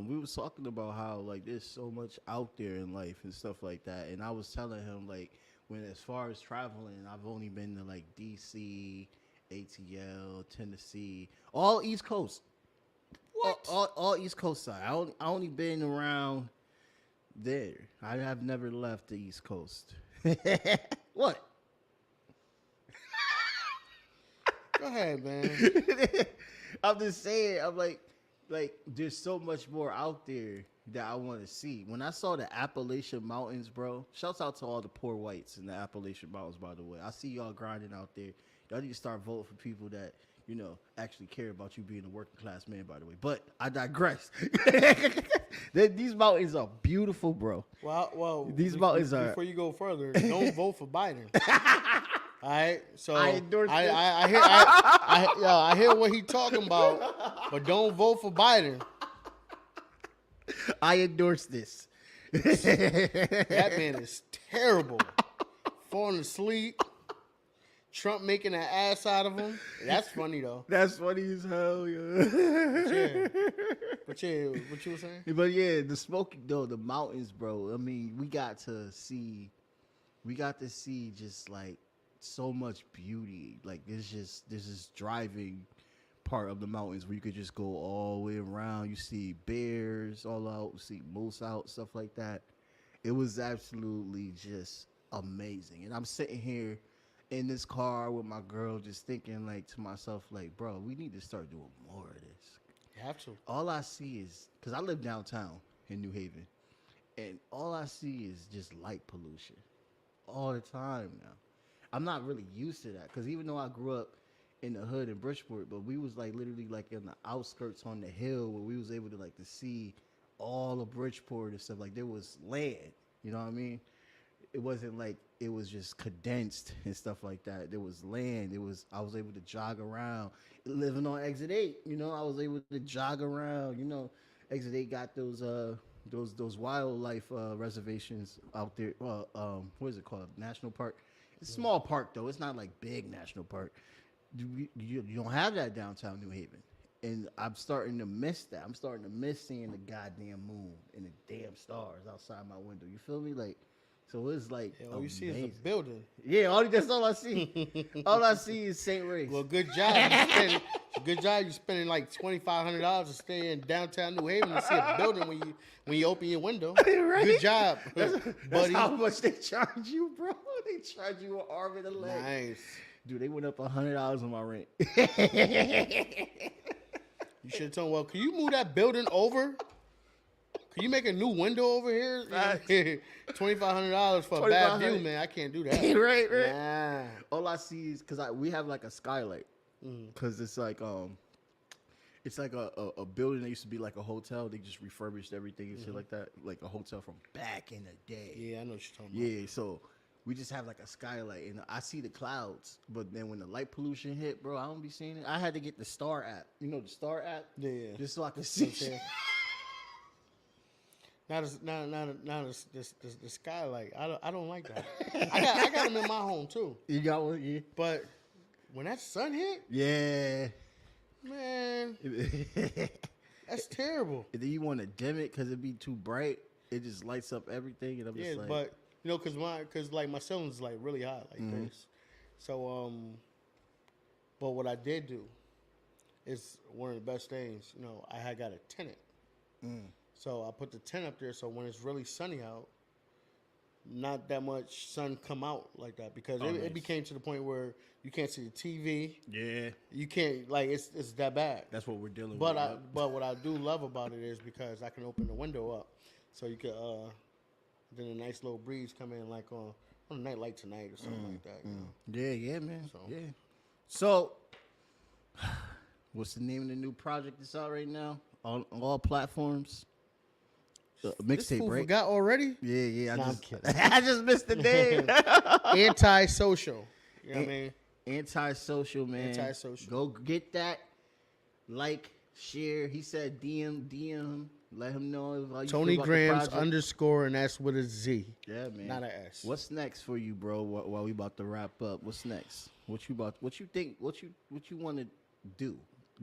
We was talking about how like there's so much out there in life and stuff like that, and I was telling him like when as far as traveling, I've only been to like DC, ATL, Tennessee, all East Coast. What? All East Coast side. I only been around there. I have never left the East Coast. What? Go ahead, man. I'm just saying. I'm like there's so much more out there that I want to see. When I saw the Appalachian Mountains, bro, shouts out to all the poor whites in the Appalachian Mountains, by the way. I see y'all grinding out there. Y'all need to start voting for people that, you know, actually care about you being a working class man, by the way. But I digress. These mountains are beautiful, bro. Well, these mountains are. Before you go further, don't vote for Biden. All right, so I endorse I hear what he talking about, but don't vote for Biden. I endorse this. That man is terrible. Falling asleep. Trump making an ass out of him. That's funny though. That's funny as hell, yo. But yeah, what you were saying? But yeah, the smoking though, the mountains, bro. I mean, we got to see just like so much beauty. Like there's this driving part of the mountains where you could just go all the way around. You see bears all out, you see moose out, stuff like that. It was absolutely just amazing. And I'm sitting here in this car with my girl just thinking like to myself, like, bro, we need to start doing more of this. You have to. All I see is, because I live downtown in New Haven, and all I see is just light pollution all the time now. I'm not really used to that, because even though I grew up in the hood in Bridgeport, but we was like literally like in the outskirts on the hill where we was able to like to see all of Bridgeport and stuff. Like there was land, you know what I mean? It wasn't like it was just condensed and stuff like that. There was land. I was able to jog around. Living on Exit 8, you know, I was able to jog around. You know, Exit 8 got those wildlife reservations out there. Well, what is it called? National Park. It's a small park though. It's not like big national park. You don't have that downtown New Haven. And I'm starting to miss that. I'm starting to miss seeing the goddamn moon and the damn stars outside my window. You feel me? Like, so it's like all you see is a building. Yeah, that's all I see. All I see is St. Ray's. Well, good job. You're spending like $2,500 to stay in downtown New Haven to see a building when you open your window. Right? Good job, buddy. That's how much they charge you, bro. They charge you an arm and a leg. Nice. Dude, they went up $100 on my rent. You should have told them, well, can you move that building over? Can you make a new window over here? $2,500 for a bad view, man. I can't do that. Right. Nah. All I see is because we have like a skylight, because it's like a building that used to be like a hotel. They just refurbished everything and shit like that, like a hotel from back in the day. Yeah, I know what you're talking about. Yeah, so we just have like a skylight, and I see the clouds, but then when the light pollution hit, bro, I don't be seeing it. I had to get the Star app. You know the Star app? Yeah. Just so I can see shit. Now the skylight. I don't like that. I got them in my home too. You got one, yeah. But when that sun hit, yeah, man, that's terrible. And then you want to dim it because it be too bright. It just lights up everything, and I'm just like, but you know, because my ceiling's like really high, like this. So But what I did do is one of the best things. You know, I had got a tenant, so I put the tent up there. So when it's really sunny out, not that much sun come out like that because it became to the point where you can't see the TV. Yeah, You can't it's that bad. that's what we're dealing But with. but what I do love about it is because I can open the window up, so you could then a nice little breeze come in like on a night like tonight or something like that. You know? Yeah, man. So, what's the name of the new project that's out right now on all platforms? Mixtape, right? Forgot already? Yeah. Nah, I'm kidding. I just missed the name. Antisocial. You know what I mean? Antisocial, man. Antisocial. Go get that. Like, share. He said DM. Let him know how you Tony feel about the Gramz project. _, and that's with a Z. Yeah, man. Not an S. What's next for you, bro? While we about to wrap up, what's next? What you think? What you want to do?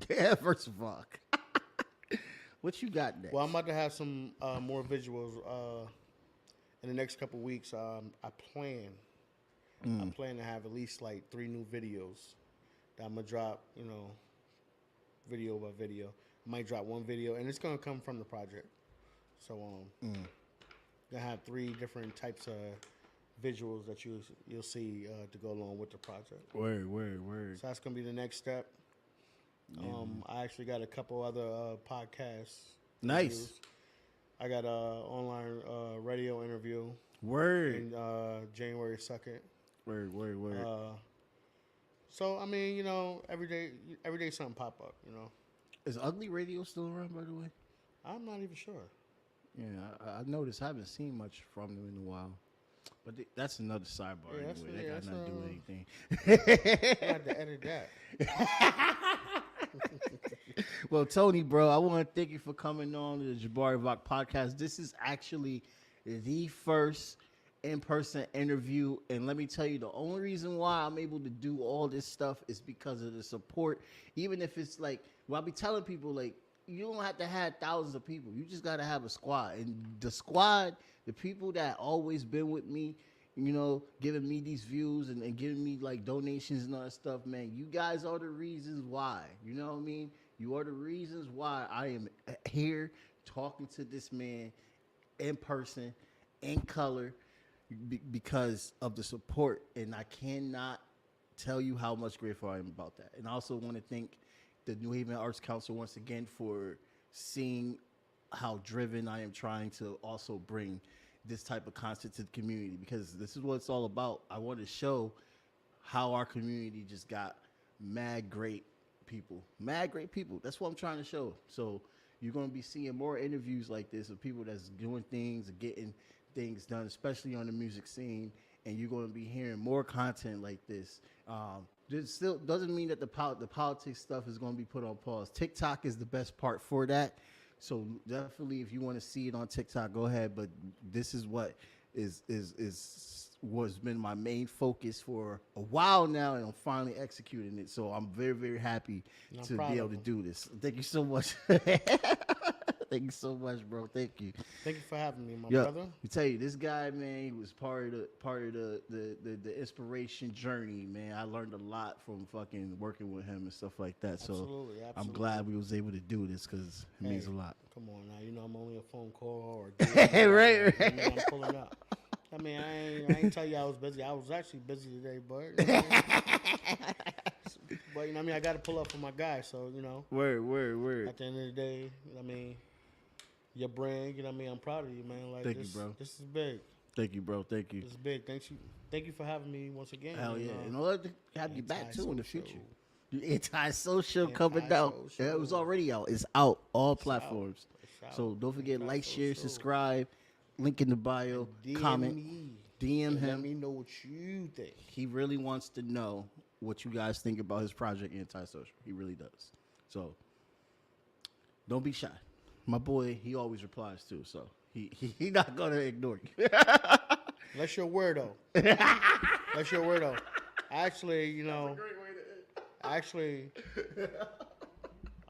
Yeah, first of all, what you got next? Well, I'm about to have some more visuals in the next couple weeks. I plan to have at least like 3 new videos that I'm gonna drop. You know, video by video. I might drop 1 video, and it's gonna come from the project. So gonna have 3 different types of visuals that you'll see to go along with the project. Word. So that's gonna be the next step. I actually got a couple other podcasts. Nice. Interviews. I got a online radio interview. Word. In January 2nd. Word. So I mean, you know, every day something pop up. You know. Is Ugly Radio still around, by the way? I'm not even sure. Yeah, I noticed. I haven't seen much from them in a while. But that's another sidebar anyway. That got not do anything. I had to edit that. Well, Tony, bro, I want to thank you for coming on to the JabariVOCPodcast. This is actually the first in-person interview, and let me tell you, the only reason why I'm able to do all this stuff is because of the support. Even if it's like, well, I'll be telling people, like, you don't have to have thousands of people. You just got to have a squad. And the squad, the people that always been with me, you know, giving me these views and giving me, like, donations and all that stuff, man, you guys are the reasons why. You know what I mean? You are the reasons why I am here talking to this man in person, in color, because of the support. And I cannot tell you how much grateful I am about that. And I also want to thank the New Haven Arts Council once again for seeing how driven I am trying to also bring this type of content to the community, because this is what it's all about. I want to show how our community just got mad great people. That's what I'm trying to show. So you're going to be seeing more interviews like this of people that's doing things and getting things done, especially on the music scene. And you're going to be hearing more content like this. It still doesn't mean that the politics stuff is going to be put on pause. TikTok is the best part for that. So definitely, if you want to see it on TikTok, go ahead. But this is what was been my main focus for a while now, and I'm finally executing it. So I'm very, very happy to be able to do this. Thank you so much. Thank you so much, bro. Thank you. Thank you for having me, my brother. I tell you, this guy, man, he was part of the inspiration journey, man. I learned a lot from fucking working with him and stuff like that. Absolutely. I'm glad we was able to do this because it means a lot. Come on now, you know I'm only a phone call or right. You know, I'm pulling up. I mean, I ain't tell you I was busy. I was actually busy today, but you know, but you know, I mean, I got to pull up for my guy. So you know, word. At the end of the day, I mean, your brand, you know, what I mean, I'm proud of you, man. Like, thank you, bro. This is big. Thank you, bro. Thank you. This is big. Thank you for having me once again. Hell yeah, and I'd love to have you back too in the future. Antisocial coming out. Yeah, it was already out. It's out all platforms. So don't forget, like, share, subscribe. Link in the bio. Comment. DM him. Let me know what you think. He really wants to know what you guys think about his project, Antisocial. He really does. So don't be shy. My boy, he always replies too. So he not gonna ignore you. That's your weirdo. That's your weirdo. Actually, you know. That's a great way to. Actually,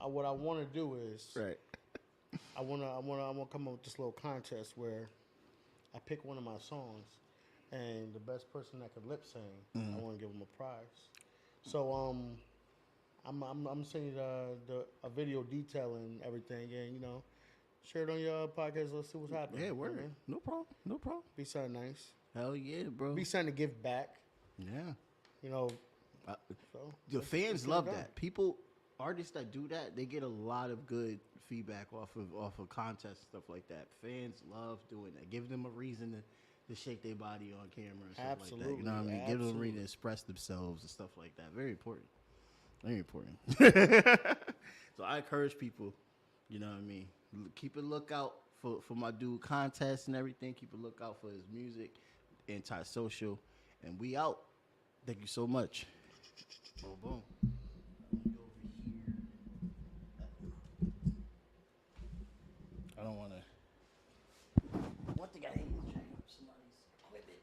what I want to do is. Right. I wanna come up with this little contest where I pick one of my songs, and the best person that could lip sing, I want to give them a prize. So I'm sending you a video detailing everything, and you know, share it on your podcast. Let's see what's happening. Yeah, word. Man. No problem. Be something nice. Hell yeah, bro. Be something to give back. Yeah. You know, so The fans let's love get it that. People, artists that do that, they get a lot of good feedback off of contests and stuff like that. Fans love doing that. Give them a reason to shake their body on camera and stuff like that. You know what I mean? Give them a reason to express themselves and stuff like that. Very important. Very important. So I encourage people, you know what I mean? Keep a lookout for my dude contests and everything. Keep a lookout for his music, Antisocial. And we out. Thank you so much. Boom, boom. I don't want to. One thing I hate is jacking up somebody's equipment.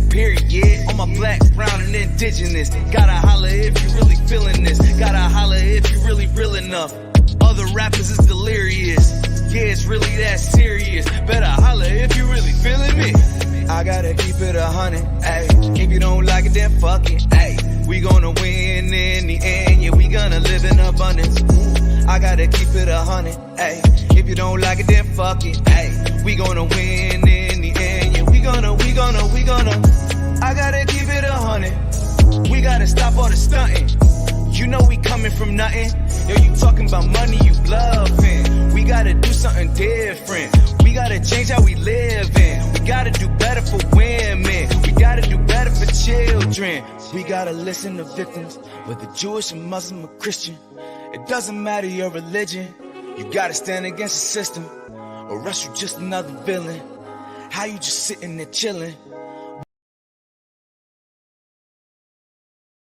Period. On my black, brown, and indigenous. Gotta holler if you really feeling this. Gotta holler if you really real enough. Other rappers is delirious. Yeah, it's really that serious. Better holler if you really feeling me. I gotta keep it 100. Ayy, if you don't like it, then fuck it. Ayy, we gonna win in the end. Yeah, we gonna live in abundance. I gotta keep it 100. Ayy, if you don't like it, then fuck it. Ayy, we gonna win in the end. Yeah, we gonna. I gotta keep it 100. We gotta stop all the stunting. You know we coming from nothing. Yo, you talking about money, you bluffing. We gotta do something different. We gotta change how we living. We gotta do better for women. We gotta do better for children. We gotta listen to victims, whether Jewish or Muslim or Christian. It doesn't matter your religion. You gotta stand against the system, or else you just another villain. How you just sitting there chilling?